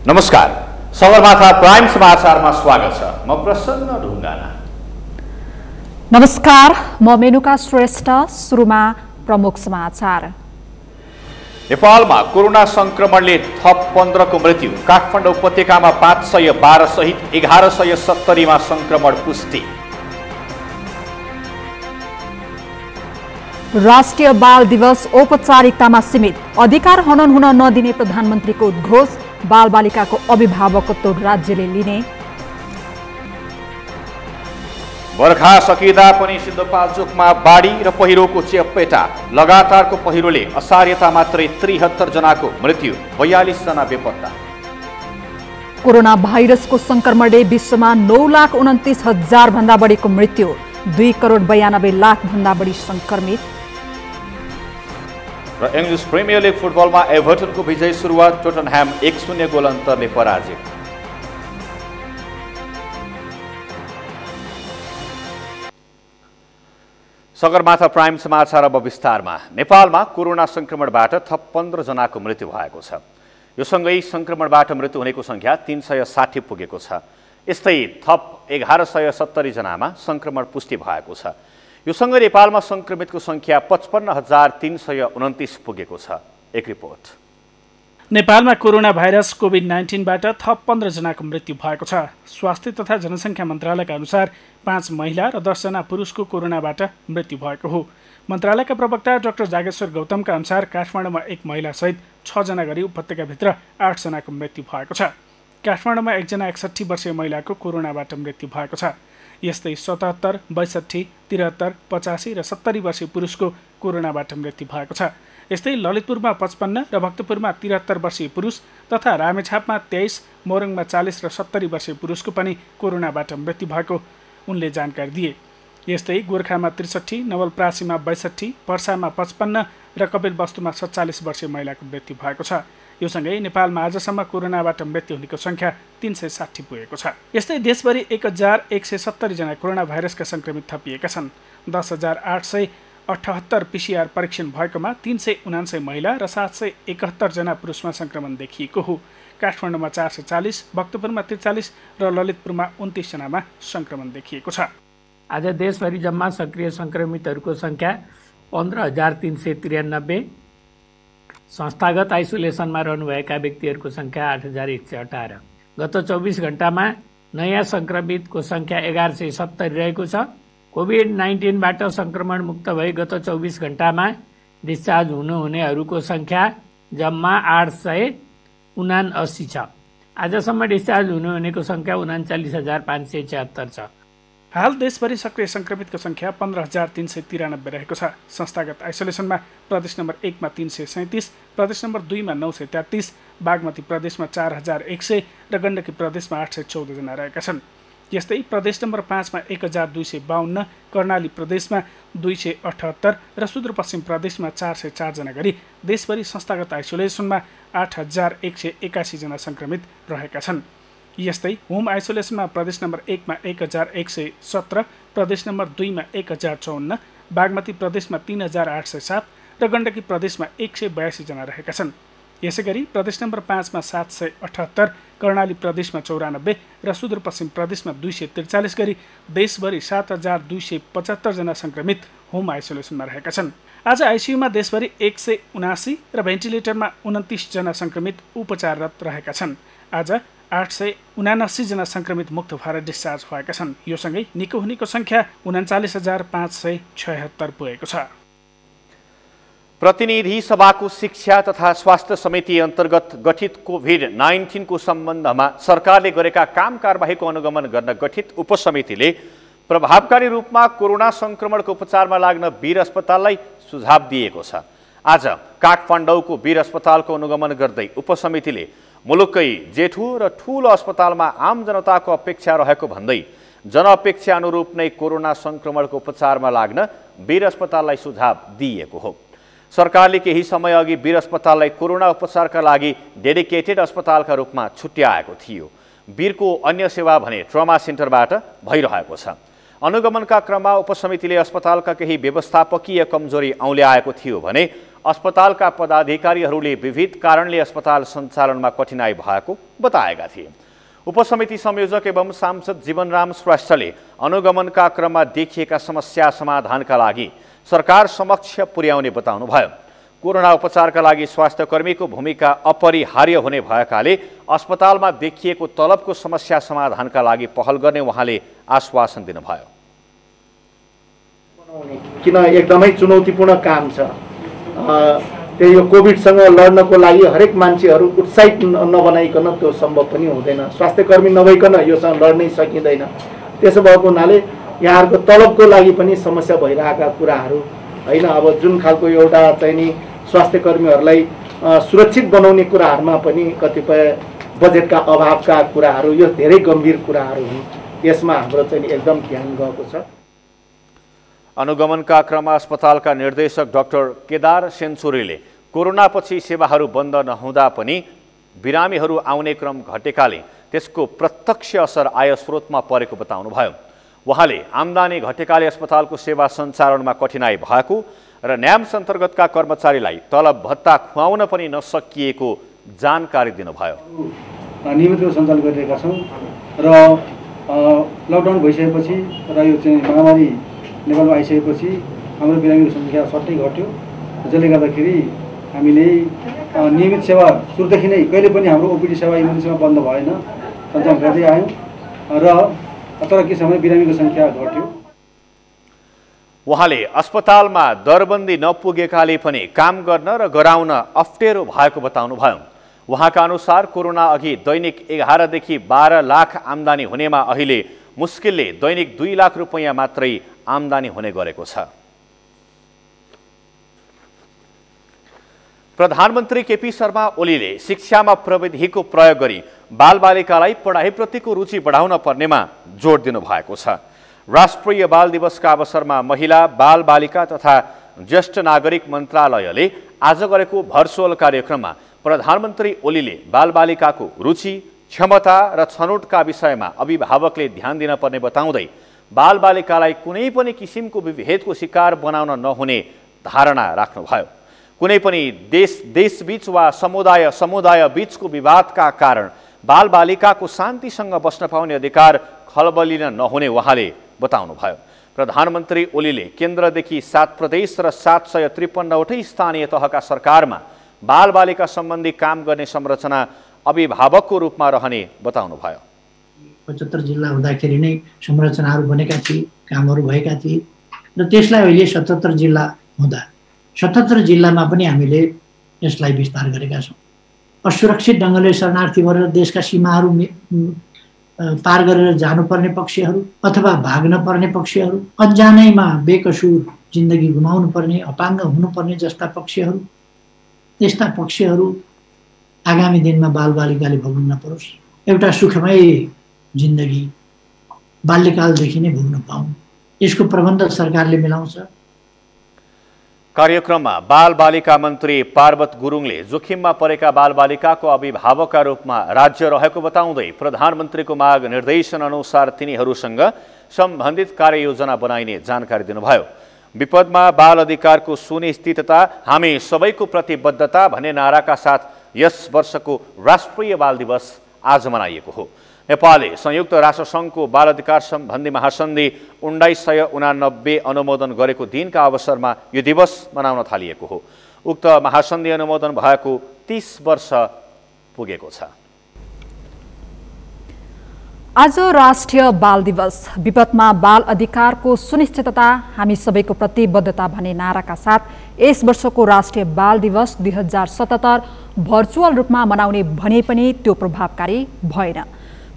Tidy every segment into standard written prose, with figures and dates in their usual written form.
नमस्कार, सगरमाथा प्राइम समाचारमा स्वागत छ। म प्रसन्न ढुङ्गाना। नमस्कार, म मेनुका श्रेष्ठ। सुरुमा प्रमुख समाचार। नेपालमा कोरोना संक्रमणले थप 15 को मृत्यु। काठमाडौँ उपत्यकामा 512 सहित 1170 मा संक्रमण पुष्टि। राष्ट्रिय बाल दिवस औपचारिकतामा सीमित। अधिकार हनन हुन नदिने प्रधानमन्त्रीको उद्घोष। बालबालिकाको अभिभावकत्व राज्यले लिने। बर्खा सकिँदा पनि सिन्धुपाल्चोकमा बाढी र पहिरोको चेपेटा। लगातारको पहिरोले असार्यता मात्रै 73 जनाको मृत्यु, 42 जना बेपत्ता। कोरोना भाइरसको संक्रमणले विश्वमा 9,29,000 भन्दा बढीको मृत्यु, 2,92,00,000 भन्दा बढी संक्रमित। र इङ्ग्लिस प्रिमियर लिग फुटबलमा एभर्टनको विजयी सुरुवात। टोटनह्याम 1-0 गोल अन्तरले पराजित। सगरमाथा प्राइम समाचार अब विस्तारमा। नेपालमा कोरोना संक्रमणबाट थप 15 जनाको मृत्यु भएको छ। यो सँगै संक्रमणबाट मृत्यु हुनेको संख्या 360 पुगेको छ। यस्तै थप 1170 जनामा संक्रमण पुष्टि भएको छ। यो सँगै नेपालमा संक्रमितको संख्या 55,329 पुगेको छ। एक रिपोर्ट। नेपालमा कोरोना भाइरस कोभिड-19बाट थप 15 जनाको मृत्यु भएको छ। स्वास्थ्य तथा जनसङ्ख्या मन्त्रालयका अनुसार 5 महिला र 10 जना पुरुषको कोरोनाबाट मृत्यु भएको हो। मन्त्रालयका प्रवक्ता डाक्टर जागेश्वर गौतमका अनुसार काठमाडौँमा 1 महिलासहित 6 जना गरी उपत्यकाभित्र 8 जनाको मृत्यु भएको छ। काठमाडौँमा एकजना 61 वर्षीय महिलाको कोरोनाबाट मृत्यु भएको छ। यस्तै 77, 62, 73, 85 र 70 वर्षीय पुरुषको कोरोनाबाट मृत्यु भएको छ। यस्तै ललितपुरमा 55 र भक्तपुरमा 73 वर्षीय पुरुष तथा रामेछापमा 23, मोरङमा 40 र 70 वर्षीय पुरुषको पनि कोरोनाबाट मृत्यु भएको उनले जानकारी दिए। यस्तै गोर्खामा 63, नवलप्रासीमा 62, पर्सामा 55 र कपिलवस्तुमा 47 वर्षीय महिलाको मृत्यु भएको छ। यो सँगै नेपालमा आजसम्म कोरोनाबाट मृत्यु हुनेको संख्या 360 पुगेको छ। यस्तै देशभरि 1,170 जना कोरोना भाइरसका संक्रमित थपिएका छन्। 10,878 PCR परीक्षण भएकोमा 379 महिला र 771 जना पुरुषमा संक्रमण देखिएको हो। काठमाडौँमा 440, भक्तपुरमा 43 र ललितपुरमा 29 जनामा संक्रमण देखिएको छ। आज देशभरि जम्मा सक्रिय संक्रमितहरूको संख्या 15,393। संस्थागत आइसोलेसनमा रहनुभएका व्यक्तिहरूको संख्या 8,118। गत 24 घण्टामा नयाँ संक्रमितको संख्या 1,170 रहेको छ। कोभिड-19बाट संक्रमण मुक्त भई गत 24 घण्टामा डिस्चार्ज हुनुहुनेहरूको संख्या जम्मा 879 छ। आजसम्म डिस्चार्ज हुनुहुनेको संख्या 39,576 छ। हाल देशभरि सक्रिय संक्रमितको संख्या 15,393 रहेको छ। संस्थागत आइसोलेसनमा प्रदेश नम्बर 1 मा 337, प्रदेश नम्बर 2 मा 933, बागमती प्रदेशमा 4,100 र गण्डकी प्रदेशमा 814 जना रहेका छन्। यस्तै प्रदेश नम्बर 5 मा 1,252, कर्णाली प्रदेशमा 278 र सुदूरपश्चिम प्रदेशमा 404 जना गरी देशभरि संस्थागत आइसोलेसनमा 8,181 जना संक्रमित रहेका छन्। यस्तै होम आइसोलेसनमा प्रदेश नम्बर 1 मा 1,117, प्रदेश नम्बर 2 मा 1,054, बागमती प्रदेशमा 3,807 र गण्डकी प्रदेशमा 182 जना रहेका छन्। यसैगरी प्रदेश नम्बर 5 मा 778, कर्णाली प्रदेशमा 94 र सुदूरपश्चिम प्रदेशमा 243 गरी देशभरि 7,275 जना संक्रमित होम आइसोलेसनमा रहेका छन्। आज आइसियुमा देशभरि 179 र भेन्टिलेटरमा 29 जना संक्रमित उपचाररत रहेका छन्। आज 879 जना संक्रमित मुक्त भएर डिस्चार्ज भएका छन्। यो सँगै निको हुनेको संख्या 39,576 पुगेको छ। प्रतिनिधि सभाको शिक्षा तथा स्वास्थ्य समिति अन्तर्गत गठित कोभिड-19 को सम्बन्धमा सरकारले गरेका काम कारबाहीको अनुगमन गर्न गठित उपसमितिले प्रभावकारी रूपमा कोरोना संक्रमणको उपचारमा लाग्न वीर अस्पताललाई सुझाव दिएको छ। आज काठमाडौँको वीर अस्पतालको अनुगमन गर्दै उपसमितिले मुलुकै जेठो र ठूलो अस्पतालमा आम जनताको अपेक्षा रहेको भन्दै जनअपेक्षा अनुरूप नै कोरोना संक्रमणको उपचारमा लाग्न वीर अस्पताललाई सुझाव दिएको हो। सरकारले केही समय अघि वीर अस्पताललाई कोरोना उपचारका लागि डेडिकेटेड अस्पतालका रूपमा छुट्याएको थियो। वीरको अन्य सेवा भने ट्रमा सेन्टरबाट भइरहेको छ। अनुगमनका क्रममा उपसमितिले अस्पतालका केही व्यवस्थापकीय कमजोरी औल्याएको थियो भने अस्पतालका पदाधिकारीहरूले विविध कारणले अस्पताल सञ्चालनमा कठिनाई भएको बताएका थिए। उपसमिति संयोजक एवं सांसद जीवनराम श्रेष्ठले अनुगमनका क्रममा देखिएका समस्या समाधानका लागि सरकार समक्ष पुर्याउने बताउनुभयो। कोरोना उपचारका लागि स्वास्थ्यकर्मीको भूमिका अपरिहार्य हुने भएकाले अस्पतालमा देखिएको तलबको समस्या समाधानका लागि पहल गर्ने उहाँले आश्वासन दिनुभयो। किन एकदमै चुनौतीपूर्ण काम छ। त्यही यो कोभिडसँग लड्नको लागि हरेक मान्छेहरू उत्साहित नबनाइकन त्यो सम्भव पनि हुँदैन। स्वास्थ्यकर्मी नभइकन योसँग लड्नै सकिँदैन। त्यसो भएको हुनाले यहाँहरूको तलबको लागि पनि समस्या भइरहेका कुराहरू होइन। अब जुन खालको एउटा चाहिँ नि स्वास्थ्यकर्मीहरूलाई सुरक्षित बनाउने कुराहरूमा पनि कतिपय बजेटका अभावका कुराहरू, यो धेरै गम्भीर कुराहरू हुन्। यसमा हाम्रो चाहिँ एकदम ध्यान गएको छ। अनुगमनका क्रममा अस्पतालका निर्देशक डाक्टर केदार सेन्चुरीले कोरोनापछि सेवाहरू बन्द नहुँदा पनि बिरामीहरू आउने क्रम घटेकाले त्यसको प्रत्यक्ष असर आय स्रोतमा परेको बताउनुभयो। उहाँले आम्दानी घटेकाले अस्पतालको सेवा सञ्चालनमा कठिनाई भएको र न्याम्स अन्तर्गतका कर्मचारीलाई तलब भत्ता खुवाउन पनि नसकिएको जानकारी दिनुभयो। नियमित रूपमा सञ्चालन गरिरहेका छौँ र लकडाउन भइसकेपछि र यो चाहिँ महामारी नेपालमा आइसकेपछि हाम्रो बिरामीको सङ्ख्या सट्टै घट्यो, जसले गर्दाखेरि हामीले नियमित सेवा सुरुदेखि नै कहिले पनि हाम्रो ओपिडी सेवा इमर्जेन्सी सेवा बन्द भएन, सञ्चालन गर्दै आयौँ र तर के समय बिरामीको सङ्ख्या घट्यो। उहाँले अस्पतालमा दरबन्दी नपुगेकाले पनि काम गर्न र गराउन अप्ठ्यारो भएको बताउनुभयो। उहाँका अनुसार कोरोना अघि दैनिक 11 देखि 12 लाख आम्दानी हुनेमा अहिले मुस्किलले दैनिक 2 लाख रुपैयाँ मात्रै आम्दानी हुने गरेको छ। प्रधानमन्त्री केपी शर्मा ओलीले शिक्षामा प्रविधिको प्रयोग गरी बालबालिकालाई पढाइप्रतिको रुचि बढाउन पर्नेमा जोड दिनु भएको छ। राष्ट्रिय बाल दिवसका अवसरमा महिला, बालबालिका तथा ज्येष्ठ नागरिक मन्त्रालयले आज गरेको भर्चुअल कार्यक्रममा प्रधानमन्त्री ओलीले बालबालिकाको रुचि, क्षमता र छनौटका विषयमा अभिभावकले ध्यान दिन पर्ने बताउँदै बालबालिकालाई कुनै पनि किसिमको विभेदको शिकार बनाउन नहुने धारणा राख्नुभयो। कुनै पनि देशबीच वा समुदाय बीचको विवादका कारण बालबालिकाको शान्तिसँग बस्न पाउने अधिकार खलबलिन नहुने उहाँले बताउनुभयो। प्रधानमन्त्री ओलीले केन्द्रदेखि 7 प्रदेश र 753वटै स्थानीय तहका सरकारमा बालबालिका सम्बन्धी काम गर्ने संरचना अभिभावकको रूपमा रहने बताउनुभयो। 75 जिल्ला हुँदाखेरि नै संरचनाहरू बनेका थिए, कामहरू भएका थिए र त्यसलाई अहिले 77 जिल्ला हुँदा 77 जिल्लामा पनि हामीले यसलाई विस्तार गरेका छौँ। असुरक्षित ढङ्गले शरणार्थी भएर देशका सीमाहरू पार गरेर जानुपर्ने पक्षहरू अथवा भाग्न पर्ने पक्षहरू, अनजानैमा बेकसुर जिन्दगी गुमाउनु पर्ने, अपाङ्ग हुनुपर्ने जस्ता पक्षहरू, त्यस्ता पक्षहरू आगामी दिनमा बालबालिकाले भोग्नु नपरोस्, एउटा सुखमय जिन्दगी बाल्यकालदेखि नै भोग्न पाउन्, यसको प्रबन्ध सरकारले मिलाउँछ। कार्यक्रममा बालबालिका मन्त्री पार्वत गुरुङले जोखिममा परेका बालबालिकाको अभिभावकका रूपमा राज्य रहेको बताउँदै प्रधानमन्त्रीको माग निर्देशन अनुसार तिनीहरूसँग सम्बन्धित कार्ययोजना बनाइने जानकारी दिनुभयो। विपदमा बाल अधिकारको सुनिश्चितता हामी सबैको प्रतिबद्धता भन्ने नाराका साथ यस वर्षको राष्ट्रिय बाल दिवस आज मनाइएको हो। नेपालले संयुक्त राष्ट्रसङ्घको बाल अधिकार सम्बन्धी महासन्धि 1989 अनुमोदन गरेको दिनका अवसरमा यो दिवस मनाउन थालिएको हो। उक्त महासन्धि अनुमोदन भएको 30 वर्ष पुगेको छ। आज राष्ट्रिय बाल दिवस। विपदमा बाल अधिकारको सुनिश्चितता हामी सबैको प्रतिबद्धता भन्ने नाराका साथ यस वर्षको राष्ट्रिय बाल दिवस 2077 भर्चुअल रूपमा मनाउने भने पनि त्यो प्रभावकारी भएन।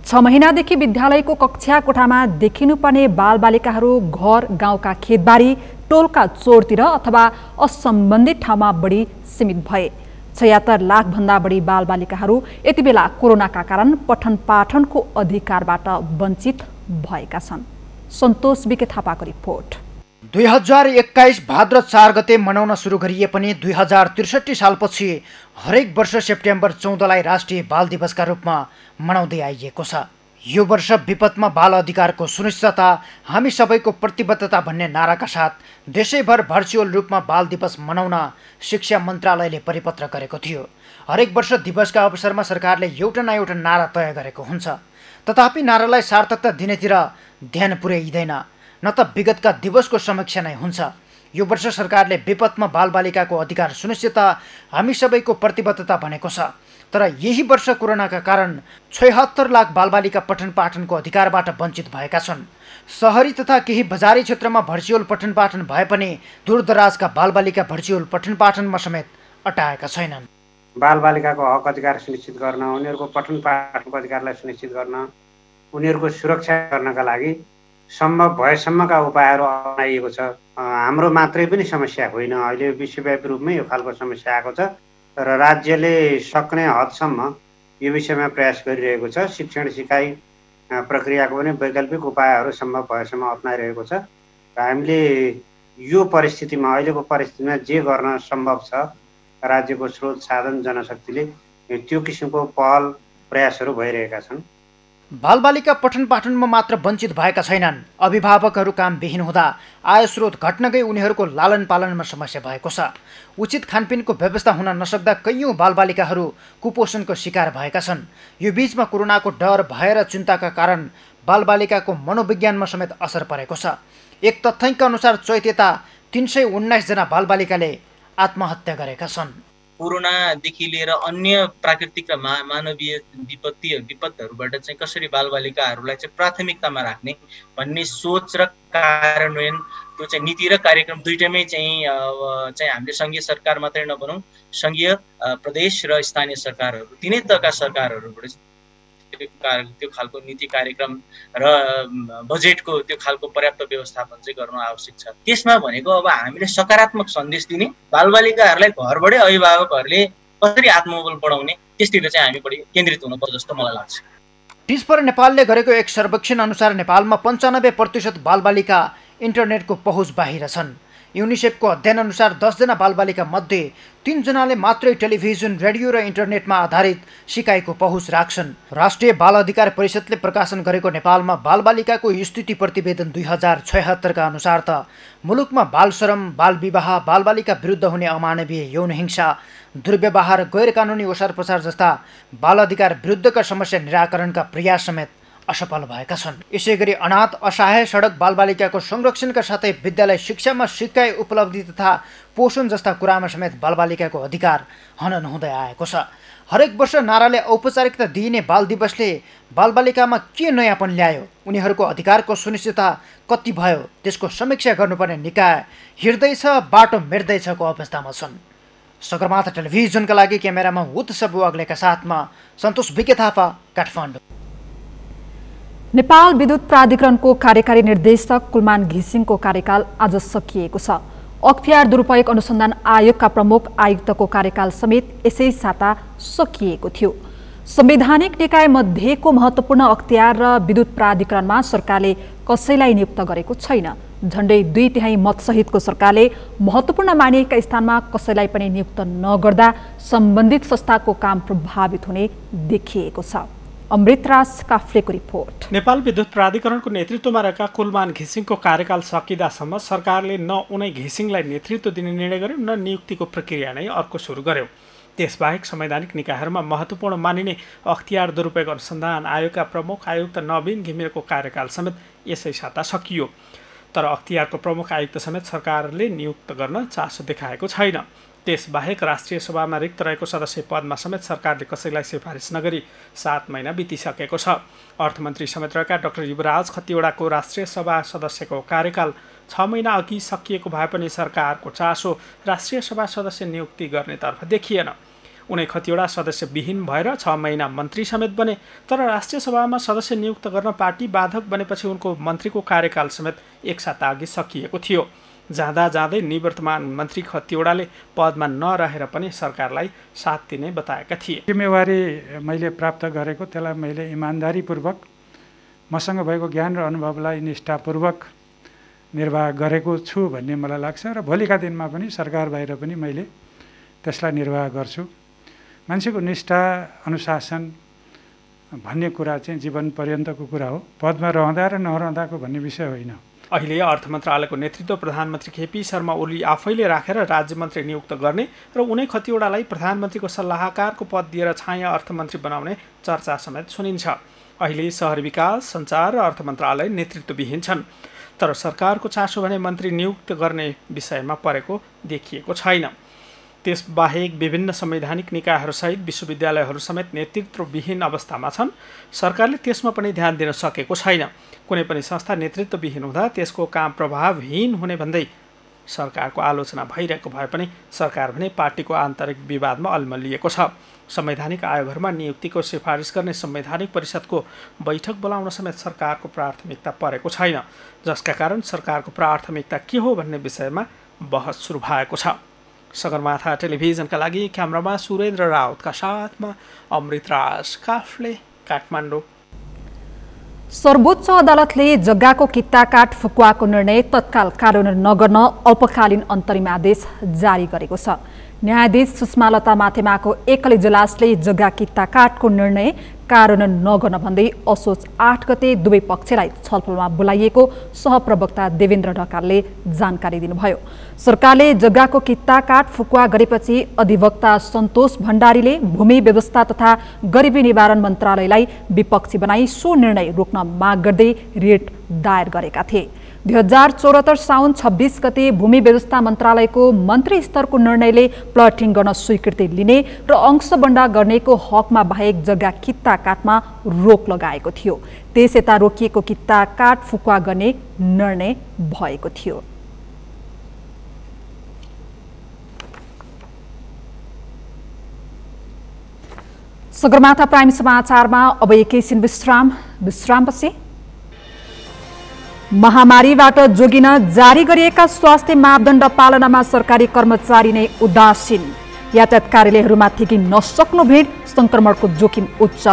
6 महिनादेखि विद्यालयको कक्षा कोठामा देखिनुपर्ने बालबालिकाहरू घर गाउँका खेतबारी, टोलका चोरतिर अथवा असम्बन्धित ठाउँमा बढी सीमित भए। 76 लाख भन्दा बढी बालबालिकाहरू यति बेला कोरोनाका कारण पठन पाठनको अधिकारबाट वञ्चित भएका छन्। सन्तोष बिके थापाको रिपोर्ट। 2021 भाद्र 4 गते मनाउन सुरु गरिए पनि 2063 सालपछि हरेक वर्ष सेप्टेम्बर 14लाई राष्ट्रिय बाल दिवसका रूपमा मनाउँदै आइएको छ। यो वर्ष विपदमा बाल अधिकारको सुनिश्चितता हामी सबैको प्रतिबद्धता भन्ने नाराका साथ देशैभर भर्चुअल रूपमा बाल दिवस मनाउन शिक्षा मन्त्रालयले परिपत्र गरेको थियो। हरेक वर्ष दिवसका अवसरमा सरकारले एउटा न एउटा नारा तय गरेको हुन्छ, तथापि नारालाई सार्थकता दिनेतिर ध्यान पुर्याइँदैन, न त विगतका दिवसको समीक्षा नै हुन्छ। यो वर्ष सरकारले विपदमा बालबालिकाको अधिकार सुनिश्चितता हामी सबैको प्रतिबद्धता भनेको छ, तर यही वर्ष कोरोनाका कारण 76 लाख बालबालिका पठन पाठनको अधिकारबाट वञ्चित भएका छन्। सहरी तथा केही बजारी क्षेत्रमा भर्चुअल पठन पाठन भए पनि दूरदराजका बालबालिका भर्चुअल पठन पाठनमा समेत अटाएका छैनन्। बालबालिकाको हक अधिकार सुनिश्चित गर्न, उनीहरूको पठन पाठनको अधिकारलाई सुनिश्चित गर्न, उनीहरूको सुरक्षा गर्नका लागि सम्भव भएसम्मका उपायहरू अपनाइएको छ। हाम्रो मात्रै पनि समस्या होइन, अहिले विश्वव्यापी रूपमै यो खालको समस्या आएको छ र राज्यले सक्ने हदसम्म यो विषयमा प्रयास गरिरहेको छ। शिक्षण सिकाइ प्रक्रियाको पनि वैकल्पिक उपायहरू सम्भव भएसम्म अपनाइरहेको छ र हामीले यो परिस्थितिमा, अहिलेको परिस्थितिमा जे गर्न सम्भव छ राज्यको स्रोत साधन जनशक्तिले त्यो किसिमको पहल प्रयासहरू भइरहेका छन्। बालबालिका पठन पाठनमा मात्र वञ्चित भएका छैनन्, अभिभावकहरू कामविहीन हुँदा आय स्रोत घट्नगई उनीहरूको लालन पालनमा समस्या भएको छ। उचित खानपिनको व्यवस्था हुन नसक्दा कैयौँ बालबालिकाहरू कुपोषणको शिकार भएका छन्। यो बीचमा कोरोनाको डर, भय र चिन्ताका कारण बालबालिकाको मनोविज्ञानमा समेत असर परेको छ। एक तथ्याङ्क अनुसार चैत यता 319 जना बालबालिकाले आत्महत्या गरेका छन्। कोरोनादेखि लिएर अन्य प्राकृतिक र मानवीय विपदहरूबाट चाहिँ कसरी बालबालिकाहरूलाई चाहिँ प्राथमिकतामा राख्ने भन्ने सोच र कार्यान्वयन, त्यो चाहिँ नीति र कार्यक्रम दुईटैमै चाहिँ हामीले सङ्घीय सरकार मात्रै नभनौँ, सङ्घीय प्रदेश र स्थानीय सरकारहरू, तिनै तहका सरकारहरूबाट त्यो खालको नीति कार्यक्रम र बजेटको त्यो खालको पर्याप्त व्यवस्थापन चाहिँ गर्नु आवश्यक छ। त्यसमा भनेको अब हामीले सकारात्मक सन्देश दिने, बालबालिकाहरूलाई घरबाटै अभिभावकहरूले कसरी आत्मबल बढाउने त्यसतिर चाहिँ हामी बढी केन्द्रित हुनुपर्छ जस्तो मलाई लाग्छ। टिस्पर नेपालले गरेको एक सर्वेक्षण अनुसार नेपालमा 95% बालबालिका इन्टरनेटको पहुँच बाहिर छन्। युनिसेफको अध्ययन अनुसार 10 जना बालबालिका मध्ये 3 जनाले मात्रै टेलिभिजन, रेडियो र इन्टरनेटमा आधारित सिकाइको पहुँच राख्छन्। राष्ट्रिय बाल अधिकार परिषदले प्रकाशन गरेको नेपालमा बालबालिकाको स्थिति प्रतिवेदन 2076 का अनुसार त मुलुकमा बालश्रम, बालविवाह, बालबालिका विरुद्ध हुने अमानवीय यौन हिंसा, दुर्व्यवहार, गैर कानुनी ओसार पसार जस्ता बाल अधिकार विरुद्धका समस्या निराकरणका प्रयास समेत असफल भएका छन्। यसैगरी अनाथ, असहाय, सडक बालबालिकाको संरक्षणका साथै विद्यालय शिक्षामा सिकाइ उपलब्धि तथा पोषण जस्ता कुरामा समेत बालबालिकाको अधिकार हनन हुँदै आएको छ। हरेक वर्ष नाराले औपचारिकता दिइने बाल दिवसले बालबालिकामा के नयाँपन ल्यायो, उनीहरूको अधिकारको सुनिश्चितता कति भयो, त्यसको समीक्षा गर्नुपर्ने निकाय हिँड्दैछ, बाटो मेट्दैछको अवस्थामा छन्। सगरमाथा टेलिभिजनका लागि क्यामेरामा उत्सव वाग्लेका साथमा सन्तोष बिके थापा, काठमाडौँ। नेपाल विद्युत प्राधिकरणको कार्यकारी निर्देशक कुलमान घिसिङको कार्यकाल आज सकिएको छ। अख्तियार दुरुपयोग अनुसन्धान आयोगका प्रमुख आयुक्तको कार्यकाल समेत यसै साता सकिएको थियो। संवैधानिक निकाय मध्येको महत्त्वपूर्ण अख्तियार र विद्युत प्राधिकरणमा सरकारले कसैलाई नियुक्त गरेको छैन। झण्डै 2/3 मतसहितको सरकारले महत्त्वपूर्ण मानिएका स्थानमा कसैलाई पनि नियुक्त नगर्दा सम्बन्धित संस्थाको काम प्रभावित हुने देखिएको छ। अमृतराज काफ्लेको रिपोर्ट। नेपाल विद्युत प्राधिकरणको नेतृत्वमा रहेका कुलमान घिसिङको कार्यकाल सकिँदासम्म सरकारले न उनै घिसिङलाई नेतृत्व दिने निर्णय गर्यो, न नियुक्तिको प्रक्रिया नै अर्को सुरु गर्यो। त्यसबाहेक संवैधानिक निकायहरूमा महत्त्वपूर्ण मानिने अख्तियार दुरुपयोग अनुसन्धान आयोगका प्रमुख आयुक्त नवीन घिमिरेको कार्यकाल समेत यसै साता सकियो। तर अख्तियारको प्रमुख आयुक्त समेत सरकारले नियुक्त गर्न चासो देखाएको छैन। त्यसबाहेक राष्ट्रिय सभामा रिक्त रहेको सदस्य पदमा समेत सरकारले कसैलाई सिफारिस नगरी 7 महिना बितिसकेको छ। अर्थमन्त्री समेत रहेका डाक्टर युवराज खतिवडाको राष्ट्रिय सभा सदस्यको कार्यकाल 6 महिना अघि सकिएको भए पनि सरकारको चासो राष्ट्रिय सभा सदस्य नियुक्ति गर्नेतर्फ देखिएन। उनै खतिवडा सदस्य विहीन भएर 6 महिना मन्त्री समेत बने, तर राष्ट्रिय सभामा सदस्य नियुक्त गर्न पार्टी बाधक बनेपछि उनको मन्त्रीको कार्यकाल समेत 1 साता अघि सकिएको थियो। जाँदा जाँदै निवर्तमान मन्त्री खतिवडाले पदमा नरहेर पनि सरकारलाई साथ दिने बताएका थिए। जिम्मेवारी मैले प्राप्त गरेको त्यसलाई मैले इमान्दारीपूर्वक मसँग भएको ज्ञान र अनुभवलाई निष्ठापूर्वक निर्वाह गरेको छु भन्ने मलाई लाग्छ र भोलिका दिनमा पनि सरकार बाहिर पनि मैले त्यसलाई निर्वाह गर्छु। मान्छेको निष्ठा, अनुशासन भन्ने कुरा चाहिँ जीवन पर्यन्तको कुरा हो। पदमा रहँदा र नरहँदाको भन्ने विषय होइन। अहिले अर्थ मन्त्रालयको नेतृत्व प्रधानमन्त्री केपी शर्मा ओली आफैले राखेर राज्यमन्त्री नियुक्त गर्ने र उनै कतिवटालाई प्रधानमन्त्रीको सल्लाहकारको पद दिएर छाया अर्थमन्त्री बनाउने चर्चा समेत सुनिन्छ। अहिले शहर विकास, सञ्चार र अर्थ मन्त्रालय नेतृत्वविहीन छन्। तर सरकारको चासो भने मन्त्री नियुक्त गर्ने विषयमा परेको देखिएको छैन। त्यसबाहेक विभिन्न संवैधानिक निकायहरूसहित विश्वविद्यालयहरू समेत नेतृत्वविहीन अवस्थामा छन्। सरकारले त्यसमा पनि ध्यान दिन सकेको छैन। कुनै पनि संस्था नेतृत्वविहीन हुँदा त्यसको काम प्रभावहीन हुने भन्दै सरकारको आलोचना भइरहेको भए पनि सरकार भने पार्टीको आन्तरिक विवादमा अल्मलिएको छ। संवैधानिक आयोगहरूमा नियुक्तिको सिफारिस गर्ने संवैधानिक परिषदको बैठक बोलाउन समेत सरकारको प्राथमिकता परेको छैन, जसका कारण सरकारको प्राथमिकता के हो भन्ने विषयमा बहस सुरु भएको छ। सगरमाथा टेलिभिजनका लागि क्यामरामा सुरेन्द्र राउतका साथमा अमृतराज काफले, काठमाडौँ। सर्वोच्च अदालतले जग्गाको किता काट फुकुवाको निर्णय तत्काल कार्यान्वयन नगर्न अल्पकालीन अन्तरिम आदेश जारी गरेको छ। न्यायाधीश सुषमालता माथेमाको एकल इजलासले जग्गा किता काटको निर्णय कार्यान्वयन नगर्न भन्दै असोज 8 गते दुवै पक्षलाई छलफलमा बोलाइएको सहप्रवक्ता देवेन्द्र ढकालले जानकारी दिनुभयो। सरकारले जग्गाको किता काट फुकुवा गरेपछि अधिवक्ता सन्तोष भण्डारीले भूमि व्यवस्था तथा गरिबी निवारण मन्त्रालयलाई विपक्षी बनाई सो निर्णय रोक्न माग गर्दै रिट दायर गरेका थिए। 2074 साउन 26 गते भूमि व्यवस्था मन्त्रालयको मन्त्री स्तरको निर्णयले प्लटिङ गर्न स्वीकृति लिने र अंशबण्डा गर्नेको हकमा बाहेक जग्गा किता काटमा रोक लगाएको थियो। त्यस यता रोकिएको किता काट फुकुवा गर्ने निर्णय भएको थियो। सगरमाथा प्राइम समाचारमा अब एकैछिन विश्रामपछि महामारीबाट जोगिन जारी गरिएका स्वास्थ्य मापदण्ड पालनामा सरकारी कर्मचारी नै उदासीन। यातायात कार्यालयहरूमा ठेकिन नसक्नु भिड, संक्रमणको जोखिम उच्च।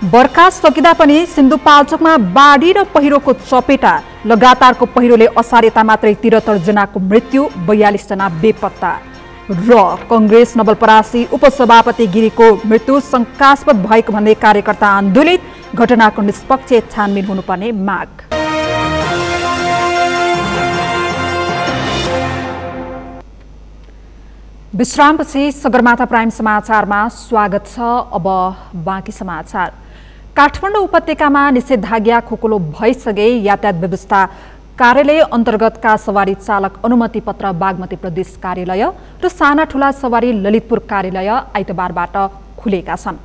बर्खा सकिँदा पनि सिन्धुपाल्चोकमा बाढी र पहिरोको चपेटा। लगातारको पहिरोले असार यता मात्रै 73 जनाको मृत्यु, 42 जना बेपत्ता। र कंग्रेस नवलपरासी उपसभापति गिरीको मृत्यु शंकास्पद भएको भन्दै कार्यकर्ता आन्दोलित, घटनाको निष्पक्ष छानबिन हुनुपर्ने माग। विश्रामपछि सगरमाथा प्राइम समाचारमा स्वागत छ। अब बाँकी समाचार। काठमाडौँ उपत्यकामा निषेधाज्ञा खोकुलो भइसके यातायात व्यवस्था कार्यालय अन्तर्गतका सवारी चालक अनुमति पत्र बागमती प्रदेश कार्यालय र साना ठुला सवारी ललितपुर कार्यालय आइतबारबाट खुलेका छन्।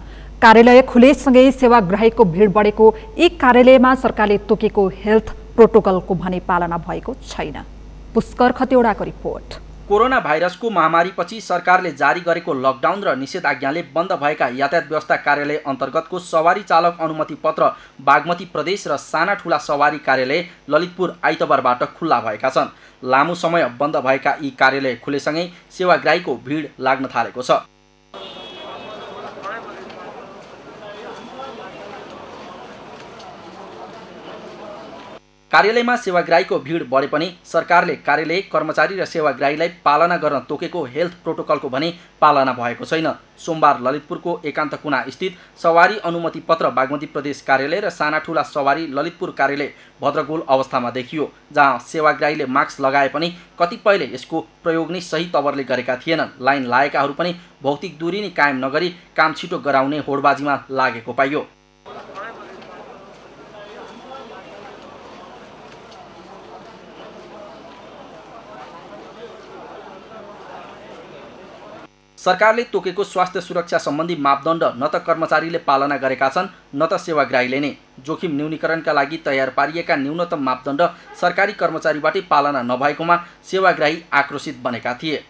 कार्यालय खुलेसँगै सेवाग्राहीको भिड बढेको यी कार्यालयमा सरकारले तोकेको हेल्थ प्रोटोकलको भने पालना भएको छैन। पुष्कर खतिवडाको रिपोर्ट। कोरोना भाइरसको महामारीपछि सरकारले जारी गरेको लकडाउन र निषेधाज्ञाले बन्द भएका यातायात व्यवस्था कार्यालय अन्तर्गतको सवारी चालक अनुमति पत्र बागमती प्रदेश र साना ठुला सवारी कार्यालय ललितपुर आइतबारबाट खुल्ला भएका छन्। लामो समय बन्द भएका यी कार्यालय खुलेसँगै सेवाग्राहीको भिड लाग्न थालेको छ। कार्यालयमा सेवाग्राहीको भिड बढे पनि सरकारले कार्यालय कर्मचारी र सेवाग्राहीलाई पालना गर्न तोकेको हेल्थ प्रोटोकलको भने पालना भएको छैन। सोमबार ललितपुरको एकान्त कुना स्थित सवारी अनुमति पत्र बागमती प्रदेश कार्यालय र साना ठुला सवारी ललितपुर कार्यालय भद्रगोल अवस्थामा देखियो, जहाँ सेवाग्राहीले मास्क लगाए पनि कतिपयले यसको प्रयोग नै सही तवरले गरेका थिएनन्। लाइन लागेकाहरू पनि भौतिक दूरी नै कायम नगरी काम छिटो गराउने होडबाजीमा लागेको पाइयो। सरकारले तोकेको स्वास्थ्य सुरक्षा सम्बन्धी मापदण्ड न त कर्मचारीले पालना गरेका छन् न त सेवाग्राहीले नै। जोखिम न्यूनीकरणका लागि तयार पारिएका न्यूनतम मापदण्ड सरकारी कर्मचारीबाटै पालना नभएकोमा सेवाग्राही आक्रोशित बनेका थिए।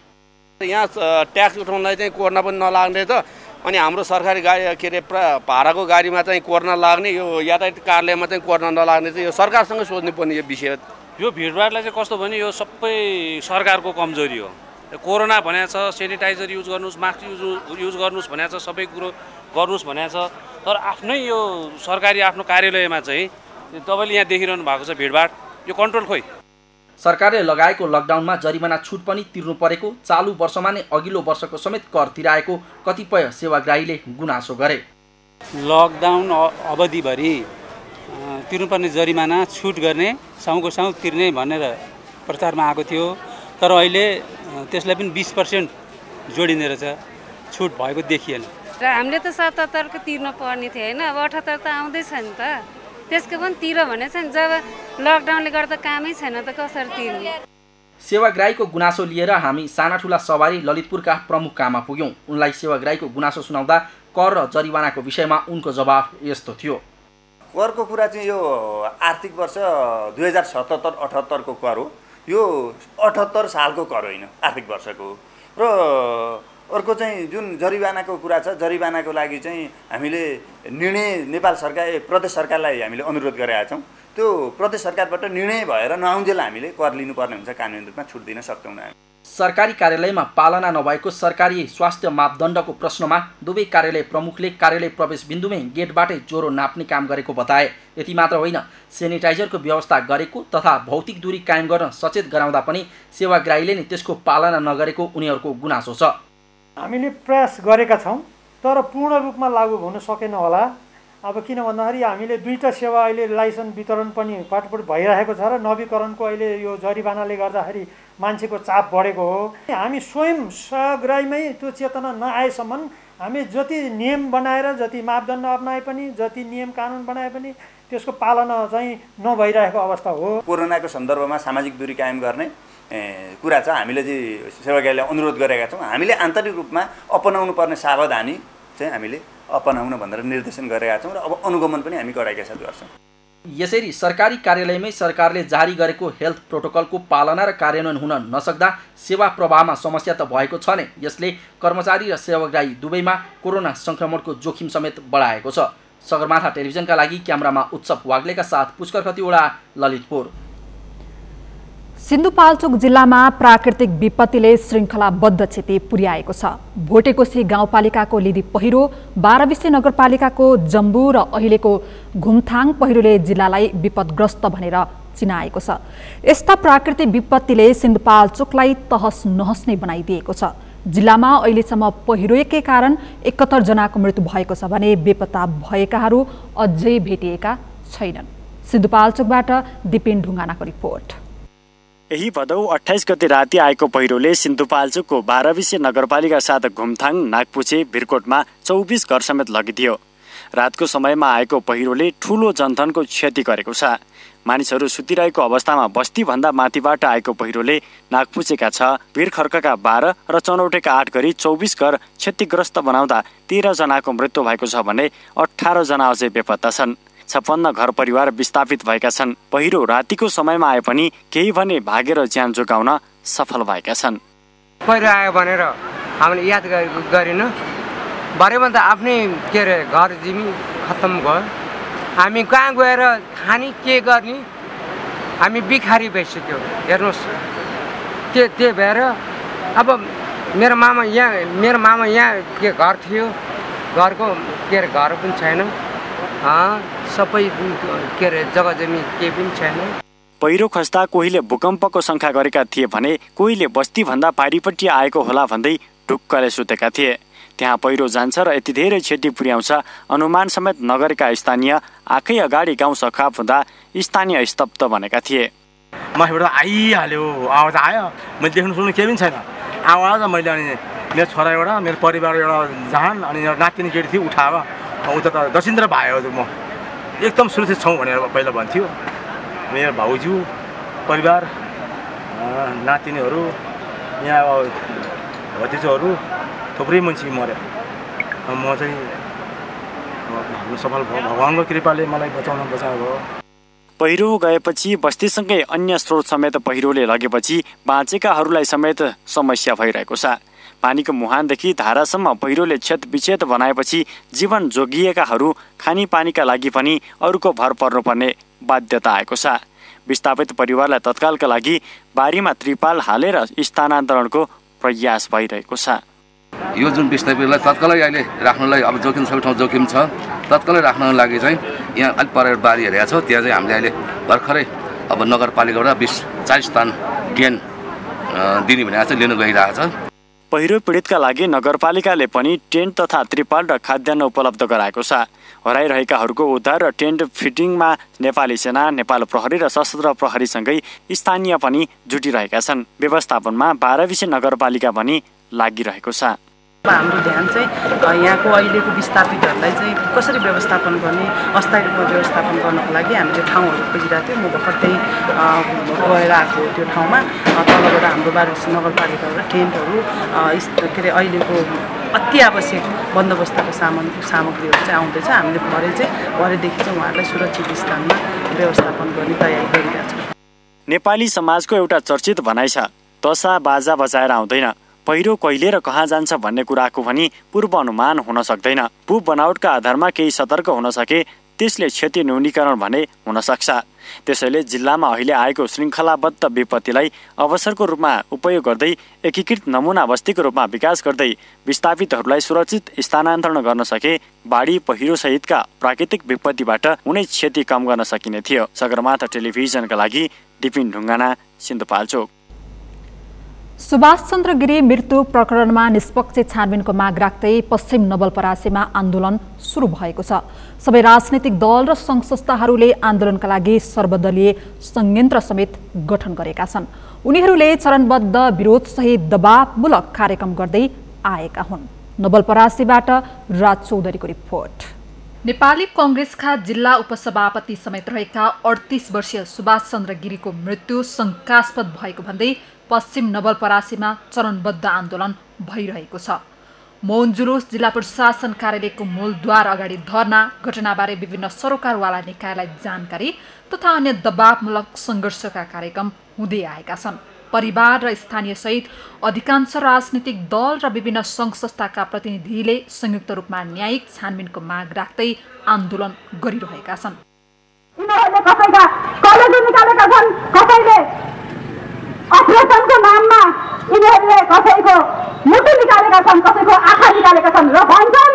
यहाँ ट्याक्स उठाउनलाई चाहिँ कोरोना पनि नलाग्ने त, अनि हाम्रो सरकारी गाडी के अरे भाडाको गाडीमा चाहिँ कोरोना लाग्ने, यो यातायात कार्यालयमा चाहिँ कोरोना नलाग्ने चाहिँ यो सरकारसँग सोच्नुपर्ने यो विषय। यो भिडभाडलाई चाहिँ कस्तो भने यो सबै सरकारको कमजोरी हो। कोरोना भनेको छ, सेनिटाइजर युज गर्नुहोस्, मास्क युज गर्नुहोस् भनेको छ, सबै कुरो गर्नुहोस् भनेको छ। तर आफ्नै यो सरकारी आफ्नो कार्यालयमा चाहिँ तपाईँले यहाँ देखिरहनु भएको छ भिडभाड, यो कन्ट्रोल खोइ। सरकारले लगाएको लकडाउनमा जरिमाना छुट पनि तिर्नु परेको, चालु वर्षमा नै अघिल्लो वर्षको समेत कर तिराएको कतिपय सेवाग्राहीले गुनासो गरे। लकडाउन अवधिभरि तिर्नुपर्ने जरिमाना छुट गर्ने साउको साउ तिर्ने भनेर प्रचारमा आएको थियो, तर अहिले त्यसलाई पनि 20% जोडिने रहेछ, छुट भएको देखिएन। र हामीले त 77 को तिर्नु पर्ने थियो हैन, अब 78 त आउँदैछ नि त, त्यसको पनि तिर भनेछ नि। जब लकडाउनले गर्दा कामै छैन त कसरी तिर्ने। सेवाग्राहीको गुनासो लिएर हामी साना ठुला सवारी ललितपुरका प्रमुखकामा पुग्यौं। उनलाई सेवाग्राहीको गुनासो सुनाउँदा कर र जरिवानाको विषयमा उनको जवाफ यस्तो थियो। करको कुरा चाहिँ यो आर्थिक वर्ष 2077-78 को कर हो, यो 78 सालको कर होइन, आर्थिक वर्षको। र अर्को चाहिँ जुन जरिवानाको कुरा छ, जरिवानाको लागि चाहिँ हामीले निर्णय नेपाल सरकार प्रदेश सरकारलाई हामीले अनुरोध गरेका छौँ। त्यो प्रदेश सरकारबाट निर्णय भएर नआउन्जेल हामीले कर लिनुपर्ने हुन्छ, कानुनी रूपमा छुट दिन सक्दैनौँ हामी। सरकारी कार्यालयमा पालना नभएको सरकारी स्वास्थ्य मापदण्डको प्रश्नमा दुवै कार्यालय प्रमुखले कार्यालय प्रवेश बिन्दुमै गेटबाटै ज्वरो नाप्ने काम गरेको बताए। यति मात्र होइन, सेनिटाइजरको व्यवस्था गरेको तथा भौतिक दूरी कायम गर्न सचेत गराउँदा पनि सेवाग्राहीले नै त्यसको पालना नगरेको उनीहरूको गुनासो छ। हामीले प्रयास गरेका छौँ, तर पूर्ण रूपमा लागू हुन सकेन होला। अब किन भन्दाखेरि हामीले दुईटा सेवा अहिले लाइसेन्स वितरण पनि पाटपुट भइरहेको छ र नवीकरणको अहिले यो जरिवानाले गर्दाखेरि मान्छेको चाप बढेको हो। हामी स्वयं सहग्राहीमै त्यो चेतना नआएसम्म हामी जति नियम बनाएर, जति मापदण्ड अपनाए पनि, जति नियम कानुन बनाए पनि त्यसको पालना चाहिँ नभइरहेको अवस्था हो। कोरोनाको सन्दर्भमा सामाजिक दूरी कायम गर्ने कुरा छ, हामीले चाहिँ सेवाग्राहीलाई अनुरोध गरेका छौँ। हामीले आन्तरिक रूपमा अपनाउनु पर्ने सावधानी चाहिँ हामीले अपनाउन भनेर निर्देशन गरेका छौँ र अब अनुगमन पनि हामी कडाइका साथ गर्छौँ। यसरी सरकारी कार्यालयमै सरकारले जारी गरेको हेल्थ प्रोटोकलको पालना र कार्यान्वयन हुन नसक्दा सेवा प्रवाहमा समस्या त भएको छ नै, यसले कर्मचारी र सेवाग्राही दुवैमा कोरोना संक्रमणको जोखिम समेत बढाएको छ। सगरमाथा टेलिभिजनका लागि क्यामेरामा उत्सव वाग्लेका साथ पुष्कर खतिवडा, ललितपुर। सिन्धुपाल्चोक जिल्लामा प्राकृतिक विपत्तिले श्रृङ्खलाबद्ध क्षति पुर्याएको छ। भोटेकोशी गाउँपालिकाको लिदी पहिरो, बाह्रविसे नगरपालिकाको जम्बू र अहिलेको घुमथाङ पहिरोले जिल्लालाई विपदग्रस्त भनेर चिनाएको छ। यस्ता प्राकृतिक विपत्तिले सिन्धुपाल्चोकलाई तहस नहस नै बनाइदिएको छ। जिल्लामा अहिलेसम्म पहिरोकै कारण 71 जनाको मृत्यु भएको छ भने बेपत्ता भएकाहरू अझै भेटिएका छैनन्। सिन्धुपाल्चोकबाट दिपेन ढुङ्गानाको रिपोर्ट। यही भदौ 28 गते राति आएको पहिरोले सिन्धुपाल्चोकको बाह्रविसे नगरपालिका साथ घुमथाङ, नागपुचे, भिरकोटमा 24 घर समेत लगिदियो। रातको समयमा आएको पहिरोले ठूलो जनधनको क्षति गरेको छ। मानिसहरू सुतिरहेको अवस्थामा बस्तीभन्दा माथिबाट आएको पहिरोले नागपुचेका 6, भिरखर्कका 12 र चनौटेका 8 गरी 24 घर क्षतिग्रस्त बनाउँदा 13 जनाको मृत्यु भएको छ भने 18 जना अझै बेपत्ता छन्। 56 घर परिवार विस्थापित भएका छन्। पहिरो रातिको समयमा आए पनि केही भने भागेर ज्यान जोगाउन सफल भएका छन्। पहिरो आयो भनेर हामीले याद गरेन, भरेमा त आफ्नै के अरे घर जिमी खत्तम भयो। हामी कहाँ गएर खाने के गर्ने, हामी बिखारी भइसक्यो। हेर्नुहोस्, त्यही भएर अब मेरो मामा यहाँ के घर थियो, घरको के अरे घर पनि छैन, सबै के अरे जग्गा जमिन केही पनि छैन। पहिरो खस्दा कोहीले भूकम्पको शङ्का गरेका थिए भने कोहीले बस्तीभन्दा पारिपट्टि आएको होला भन्दै ढुक्कले सुतेका थिए। त्यहाँ पहिरो जान्छ र यति धेरै क्षति पुर्याउँछ अनुमान समेत नगरेका स्थानीय आँखै अगाडि गाउँ सखाप हुँदा स्थानीय स्तब्ध बनेका थिए। माथिबाट आइहाल्यो, आवाज आयो, मैले देख्नु सुन्नु केही पनि छैन। आवाज मैले अनि मेरो छोरा एउटा, मेरो परिवार एउटा जहान अनि नातिनी केटी थियो उठाएर उता त दक्षिणतिर भयो। म एकदम सुरक्षित छौँ भनेर पहिला भन्थ्यो। मेरो भाउजू परिवार, नातिनीहरू, यहाँ अब भतिजोहरू थुप्रै मान्छे मऱ्यो। म चाहिँ सफल भयो, भगवानको कृपाले मलाई बचाउनु। पहिरो गएपछि बस्तीसँगै अन्य स्रोत समेत पहिरोले लगेपछि बाँचेकाहरूलाई समेत समस्या भइरहेको छ। पानीको मुहानदेखि धारासम्म पहिरोले क्षतविच्छेद बनाएपछि जीवन जोगिएकाहरू खानेपानीका लागि पनि अरूको भर पर्नुपर्ने बाध्यता आएको छ। विस्थापित परिवारलाई तत्कालका लागि बारीमा त्रिपाल हालेर स्थानान्तरणको प्रयास भइरहेको छ। यो जुन विस्थापितलाई तत्कालै अहिले राख्नलाई अब जोखिम सबै ठाउँ जोखिम छ, तत्कालै राख्नको लागि चाहिँ यहाँ अलिक पर बारी हेरेको छ, त्यहाँ चाहिँ हामीले अहिले भर्खरै अब नगरपालिकाबाट 20-40 स्थान टेन दिने भनेर चाहिँ लिनु गइरहेको छ। पहिरो पीडितका लागि नगरपालिकाले पनि टेन्ट तथा त्रिपाल र खाद्यान्न उपलब्ध गराएको छ। हराइरहेकाहरूको उद्धार र टेन्ट फिटिङमा नेपाली सेना, नेपाल प्रहरी र सशस्त्र प्रहरीसँगै स्थानीय पनि जुटिरहेका छन्। व्यवस्थापनमा 12 विषय नगरपालिका पनि लागिरहेको छ। हाम्रो ध्यान चाहिँ यहाँको अहिलेको विस्थापितहरूलाई चाहिँ कसरी व्यवस्थापन गर्ने, अस्थायी रूपमा व्यवस्थापन गर्नको लागि हामीले ठाउँहरू खोजिरहेको थियौँ। म भर्खर त्यही गएर आएको त्यो ठाउँमा तलबाट हाम्रो 12 नगरपालिकाबाट टेन्टहरू के अरे अहिलेको अति आवश्यक बन्दोबस्तको सामग्रीहरू चाहिँ आउँदैछ। हामीले भरेदेखि चाहिँ उहाँहरूलाई सुरक्षित स्थानमा व्यवस्थापन गर्ने तयारी गरिरहेका छौँ। नेपाली समाजको एउटा चर्चित भनाइ छ, तसा बाजा बजाएर आउँदैन। पहिरो कहिले र कहाँ जान्छ भन्ने कुराको पनि पूर्व अनुमान हुन सक्दैन। भू बनावटका आधारमा केही सतर्क हुन सके त्यसले क्षति न्यूनीकरण भने हुन सक्छ। त्यसैले जिल्लामा अहिले आएको श्रृङ्खलाबद्ध विपत्तिलाई अवसरको रूपमा उपयोग गर्दै एकीकृत नमुना बस्तीको रूपमा विकास गर्दै विस्थापितहरूलाई सुरक्षित स्थानान्तरण गर्न सके बाढी पहिरो सहितका प्राकृतिक विपत्तिबाट हुने क्षति कम गर्न सकिने थियो। सगरमाथा टेलिभिजनका लागि डिपिन ढुङ्गाना, सिन्धुपाल्चोक। सुभाष चन्द्र गिरी मृत्यु प्रकरणमा निष्पक्ष छानबिनको माग राख्दै पश्चिम नवलपरासीमा आन्दोलन सुरु भएको छ। सबै राजनैतिक दल र सङ्घ संस्थाहरूले आन्दोलनका लागि सर्वदलीय संयन्त्र समेत गठन गरेका छन्। उनीहरूले चरणबद्ध विरोधसहित दबावमूलक कार्यक्रम गर्दै आएका हुन्। नवलपरासीबाट राज चौधरीको रिपोर्ट। नेपाली कांग्रेसका जिल्ला उपसभापति समेत रहेका 38 वर्षीय सुभाष चन्द्र गिरीको मृत्यु शङ्कास्पद भएको भन्दै पश्चिम नवलपरासीमा चरणबद्ध आन्दोलन भइरहेको छ। मौन जुलुस, जिल्ला प्रशासन कार्यालयको मूलद्वार अगाडि धरना, घटनाबारे विभिन्न सरोकारवाला निकायलाई जानकारी तथा अन्य दबावमूलक सङ्घर्षका कार्यक्रम हुँदै आएका छन्। परिवार र स्थानीय सहित अधिकांश राजनीतिक दल र विभिन्न सङ्घ संस्थाका प्रतिनिधिले संयुक्त रूपमा न्यायिक छानबिनको माग राख्दै आन्दोलन गरिरहेका छन्। अपरेसनको नाममा यिनीहरूले कसैको मुटु निकालेका छन्, कसैको आँखा निकालेका छन् र भन्छन्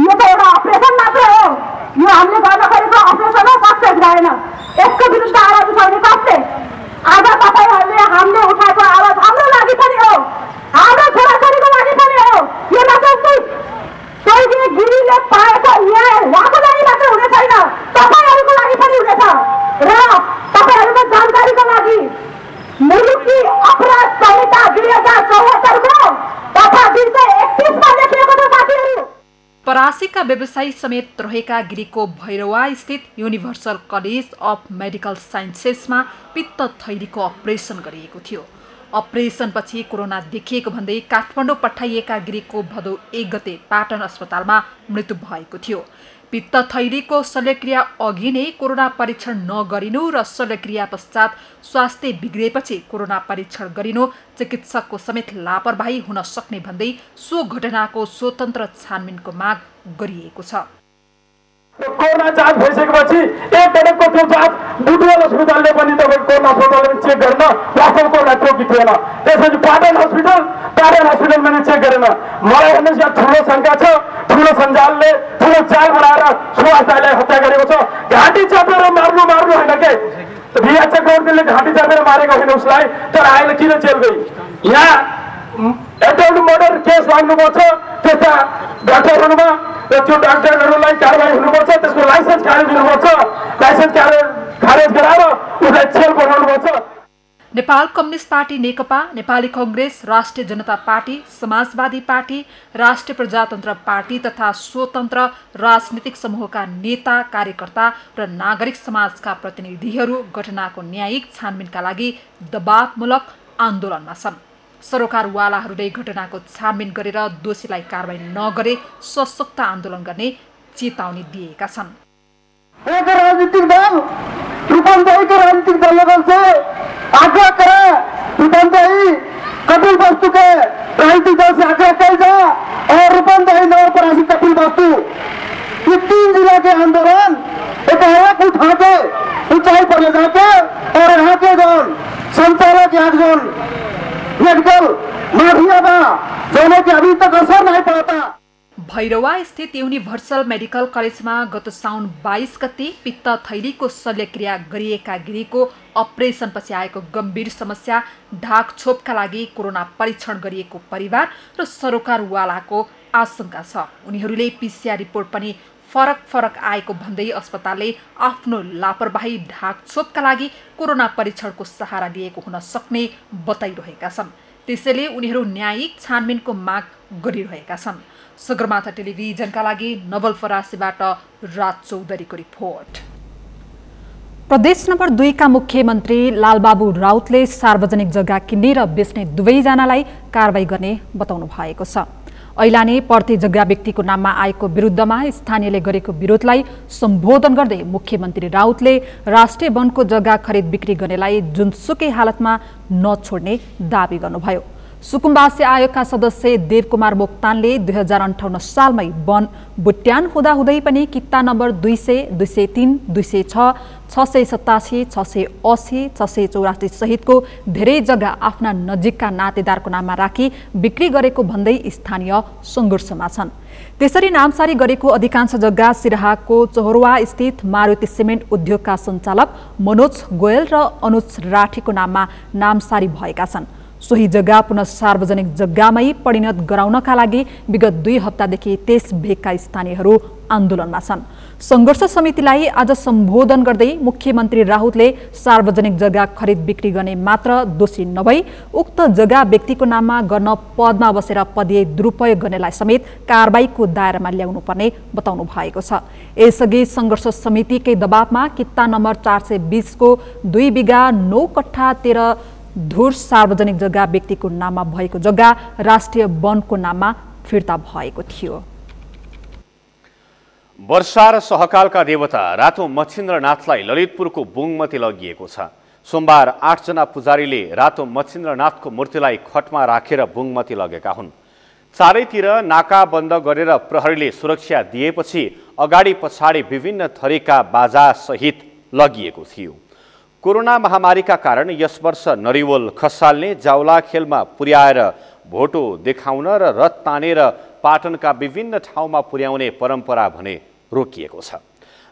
यो त एउटा अपरेसन मात्र हो, यो हामीले गर्न खोजेको अपरेसन हो, सक्सेस भएन। यसको विरुद्ध आवाज उठाउने कसले? आज तपाईँहरूले हामीले उठाएको आवाज हाम्रो लागि पनि हो, हाम्रो छोराछोरीको लागि पनि हो। यो नसोच्नुहोस् स्वर्गीय गिरीले पाएको न्याय उहाँको लागि मात्र हुने छैन, तपाईँहरूको लागि पनि हुनेछ। र तपाईँहरूको जानकारीको लागि मुलुकी अपराध संहिता 2074 को तथा 231 मा लेखिएको छ साथीहरू। परासीका व्यवसायी समेत रहेका गिरीको भैरवा स्थित युनिभर्सल कलेज अफ मेडिकल साइन्सेसमा पित्त थैलीको अपरेसन गरिएको थियो। अपरेसनपछि कोरोना देखिएको भन्दै काठमाडौँ पठाइएका गिरीको भदौ 1 गते पाटन अस्पतालमा मृत्यु भएको थियो। पित्त थैलीको शल्यक्रिया अघि नै कोरोना परीक्षण नगरिनु र शल्यक्रिया पश्चात स्वास्थ्य बिग्रिएपछि कोरोना परीक्षण गरिनु चिकित्सकको समेत लापरवाही हुन सक्ने भन्दै सो घटनाको स्वतन्त्र छानबिनको माग गरिएको छ। कोरोना जाँच भइसकेपछि एक पटकको त्यो जाँच बुटवल अस्पतालले पनि तपाईँको कोरोना अस्पतालले चेक गर्न वास्तव कोरोना टोकी थिएन। त्यसपछि पाटन हस्पिटलमा नि चेक गरेन। मलाई हेर्नुहोस् यहाँ ठुलो शङ्का छ, ठुलो सञ्जालले ठुलो जाल बनाएर सुभाष दाइलाई हत्या गरेको छ। घाँटी चापेर मार्नु होइन के, भिएचए गौरले घाँटी चापेर मारेको होइन उसलाई, तर अहिले किन जेल गई? यहाँ एटेम्प्ट मर्डर केस लाग्नुपर्छ, त्यस्ता डाक्टरहरूमा र त्यो डाक्टरहरूलाई कारवाही हुनुपर्छ, त्यसको लाइसेन्स खारेज दिनुपर्छ, लाइसेन्स खारेज गराएर उसलाई जेल बनाउनुपर्छ। नेपाल कम्युनिस्ट पार्टी नेकपा, नेपाली कांग्रेस, राष्ट्रिय जनता पार्टी, समाजवादी पार्टी, राष्ट्रिय प्रजातन्त्र पार्टी तथा स्वतन्त्र राजनीतिक समूहका नेता, कार्यकर्ता र नागरिक समाजका प्रतिनिधिहरू घटनाको न्यायिक छानबिनका लागि दबावमूलक आन्दोलनमा छन्। सरोकारवालाहरूले घटनाको छानबिन गरेर दोषीलाई कारवाही नगरे सशक्त आन्दोलन गर्ने चेतावनी दिएका छन्। एक राजनीतिक दल रूपन्देही के राजनीतिक दलों से आग्रह करे, रूपन्देही कपिल वस्तु के राजनीतिक दल से आग्रह किया जाए और रूपन्देही नवलपरासी कपिल वस्तु ये 3 जिला के आंदोलन एक उठा के ऊंचाई पर ले जाके और यहाँ के जोन संचालक यहाँ जोन मेडिकल माफिया जोने के अभी तक असर नहीं पड़ता। भैरवा स्थित युनिभर्सल मेडिकल कलेजमा गत साउन 22 गते पित्त थैलीको शल्यक्रिया गरिएका गिरीको अपरेसनपछि आएको गम्भीर समस्या ढाकछोपका लागि कोरोना परीक्षण गरिएको परिवार र सरोकारवालाको आशंका छ। उनीहरूले PCR रिपोर्ट पनि फरक आएको भन्दै अस्पतालले आफ्नो लापरवाही ढाकछोपका लागि कोरोना परीक्षणको सहारा लिएको हुन सक्ने बताइरहेका छन्। त्यसैले उनीहरू न्यायिक छानबिनको माग गरिरहेका छन्। सगरमाथा टेलिभिजनका लागि नवलपरासीबाट राज चौधरीको रिपोर्ट। प्रदेश नम्बर 2 का मुख्यमन्त्री लालबाबु राउतले सार्वजनिक जग्गा किन्ने र बेच्ने दुवैजनालाई कारबाही गर्ने बताउनु भएको छ। ऐलाने पर्ती जग्गा व्यक्तिको नाममा आएको विरुद्धमा स्थानीयले गरेको विरोधलाई सम्बोधन गर्दै मुख्यमन्त्री राउतले राष्ट्रिय वनको जग्गा खरिद बिक्री गर्नेलाई जुनसुकै हालतमा नछोड्ने दावी गर्नुभयो। सुकुम्बासी आयोगका सदस्य देवकुमार मोक्तानले 2058 सालमै वन बुट्यान हुँदाहुँदै पनि किता नम्बर 200, 203, 206, 687, 680, 684 सहितको धेरै जग्गा आफ्ना नजिकका नातेदारको नाममा राखी बिक्री गरेको भन्दै स्थानीय सङ्घर्षमा छन्। त्यसरी नामसारी गरेको अधिकांश जग्गा सिराहाको चौरवा स्थित मारुति सिमेन्ट उद्योगका सञ्चालक मनोज गोयल र अनुज राठीको नाममा नामसारी भएका छन्। सोही जग्गा पुनः सार्वजनिक जग्गामै परिणत गराउनका लागि विगत 2 हप्तादेखि त्यस भेगका स्थानीयहरू आन्दोलनमा छन्। सङ्घर्ष समितिलाई आज सम्बोधन गर्दै मुख्यमन्त्री राउतले सार्वजनिक जग्गा खरिद बिक्री गर्ने मात्र दोषी नभई उक्त जग्गा व्यक्तिको नाममा गर्न पदमा बसेर पदीय दुरुपयोग गर्नेलाई समेत कारबाहीको दायरामा ल्याउनु पर्ने बताउनु भएको छ। यसअघि सङ्घर्ष समितिकै दबावमा किता नम्बर 420 को 2 बिघा 9 कट्ठा 13 धुर सार्वजनिक जग्गा व्यक्तिको नाममा भएको जग्गा राष्ट्रिय वनको नाममा फिर्ता भएको थियो। वर्षा र सहकालका देवता रातो मच्छिन्द्रनाथलाई ललितपुरको बुङमती लगिएको छ। सोमबार 8 जना पुजारीले रातो मच्छिन्द्रनाथको मूर्तिलाई खटमा राखेर बुङमती लगेका हुन्। चारैतिर नाका बन्द गरेर प्रहरीले सुरक्षा दिएपछि अगाडि पछाडि विभिन्न थरीका बाजा सहित लगिएको थियो। कोरोना महामारीका कारण यस वर्ष नरिवल खसाल्ने जाउला खेलमा पुर्याएर भोटो देखाउन र रथ तानेर पाटनका विभिन्न ठाउँमा पुर्याउने परम्परा भने रोकिएको छ।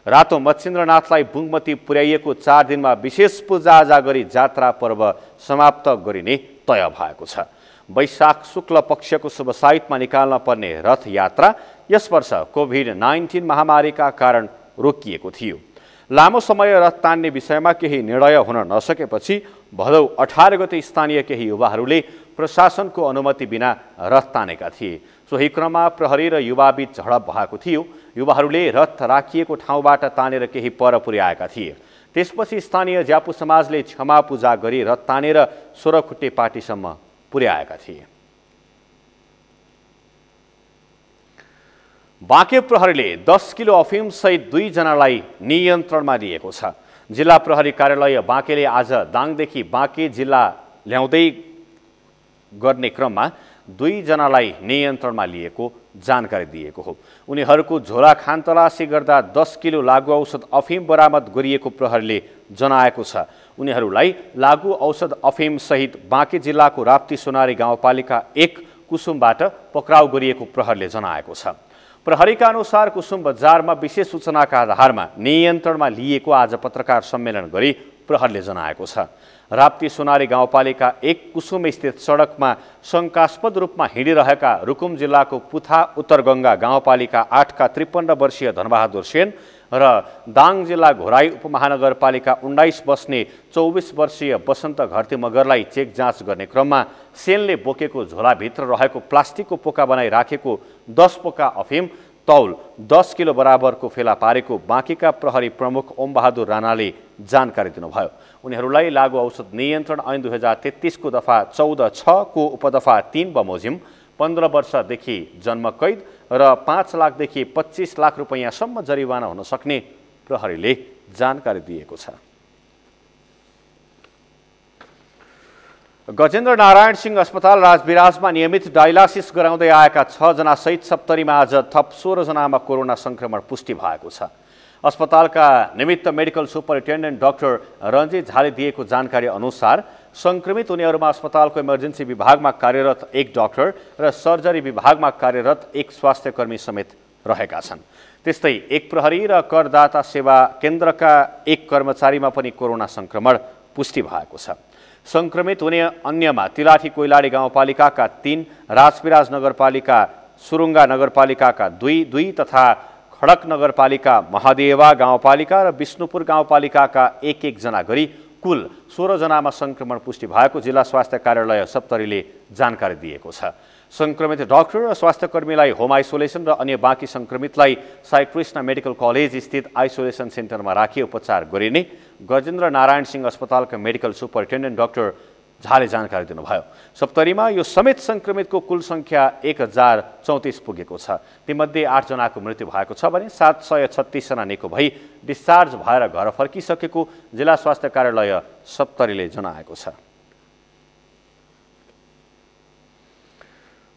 रातो मच्छिन्द्रनाथलाई बुङमती पुर्याइएको 4 दिनमा विशेष पूजाआजा गरी जात्रा पर्व समाप्त गरिने तय भएको छ। वैशाख शुक्ल पक्षको शुभ साइतमा निकाल्न पर्ने रथ यात्रा यस वर्ष कोभिड-19 महामारीका कारण रोकिएको थियो। लामो समय रथ तान्ने विषयमा केही निर्णय हुन नसकेपछि भदौ 18 गते स्थानीय केही युवाहरूले प्रशासनको अनुमति बिना रथ तानेका थिए। सोही क्रममा प्रहरी र युवाबीच झडप भएको थियो। युवाहरूले रथ राखिएको ठाउँबाट तानेर केही पर पुर्याएका थिए। त्यसपछि स्थानीय ज्यापु समाजले क्षमा पूजा गरी रथ तानेर 16 खुट्टे पाटीसम्म पुर्याएका थिए। बाँके प्रहरीले 10 किलो अफिम सहित 2 जनालाई नियन्त्रणमा लिएको छ। जिल्ला प्रहरी कार्यालय बाँकेले आज दाङदेखि बाँके जिल्ला ल्याउँदै गर्ने क्रममा 2 जनालाई नियन्त्रणमा लिएको जानकारी दिएको हो। उनीहरूको झोला खानतलासी गर्दा 10 किलो लागु औषध अफिम बरामद गरिएको प्रहरीले जनाएको छ। उनीहरूलाई लागु औषध अफिम सहित बाँके जिल्लाको राप्ती सोनारी गाउँपालिका 1 कुसुमबाट पक्राउ गरिएको प्रहरीले जनाएको छ। प्रहरीका अनुसार कुसुम बजारमा विशेष सूचनाका आधारमा नियन्त्रणमा लिएको आज पत्रकार सम्मेलन गरी प्रहरीले जनाएको छ। राप्ती सोनारी गाउँपालिका 1 कुसुम स्थित सडकमा शङ्कास्पद रूपमा हिँडिरहेका रुकुम जिल्लाको पुथा उत्तरगङ्गा गाउँपालिका 8 का 53 वर्षीय धनबहादुर सेन र दाङ जिल्ला घोराई उपमहानगरपालिका 19 बस्ने 24 वर्षीय बसन्त घरती मगरलाई चेक जाँच गर्ने क्रममा सेनले बोकेको झोलाभित्र रहेको प्लास्टिकको पोका बनाई राखेको 10 पोका अफिम तौल 10 किलो बराबरको फेला पारेको बाँकीका प्रहरी प्रमुख ओमबहादुर राणाले जानकारी दिनुभयो। उनीहरूलाई लागु औषध नियन्त्रण ऐन 2033 को दफा 14(6) को उपदफा 3 बमोजिम 15 वर्षदेखि जन्म कैद र 5 लाखदेखि 25 लाख रुपैयाँसम्म जरिवाना हुन सक्ने प्रहरीले जानकारी दिएको छ। गजेन्द्र नारायण सिंह अस्पताल राजविराजमा नियमित डायलासिस गराउँदै आएका 6 जना सहित सप्तरीमा आज थप 16 जनामा कोरोना संक्रमण पुष्टि भएको छ। अस्पतालका निमित्त मेडिकल सुपरिन्टेन्डेन्ट डाक्टर रञ्जित झाले दिएको जानकारी अनुसार संक्रमित हुनेहरूमा अस्पतालको इमर्जेन्सी विभागमा कार्यरत एक डाक्टर र सर्जरी विभागमा कार्यरत एक स्वास्थ्यकर्मी समेत रहेका छन्। त्यस्तै एक प्रहरी र करदाता सेवा केन्द्रका एक कर्मचारीमा पनि कोरोना संक्रमण पुष्टि भएको छ। संक्रमित हुने अन्यमा तिलाठी कोइलाडी गाउँपालिकाका 3, राजपिराज नगरपालिका, सुरुङ्गा नगरपालिकाका 2 तथा खडक नगरपालिका, महादेवा गाउँपालिका र विष्णुपुर गाउँपालिकाका 1 जना गरी कुल 16 जनामा संक्रमण पुष्टि भएको जिल्ला स्वास्थ्य कार्यालय सप्तरीले जानकारी दिएको छ। संक्रमित डाक्टर र स्वास्थ्यकर्मीलाई होम आइसोलेसन र अन्य बाँकी संक्रमितलाई साई कृष्ण मेडिकल कलेज स्थित आइसोलेसन सेन्टरमा राखी उपचार गरिने गजेन्द्र नारायण सिंह अस्पतालका मेडिकल सुपरिन्टेन्डेन्ट डाक्टर झाले जानकारी दिनुभयो। सप्तरीमा यो समेत संक्रमितको कुल संख्या 1034 पुगेको छ। तीमध्ये 8 जनाको मृत्यु भएको छ भने 736 जना निको भई डिस्चार्ज भएर घर फर्किसकेको जिल्ला स्वास्थ्य कार्यालय सप्तरीले जनाएको छ।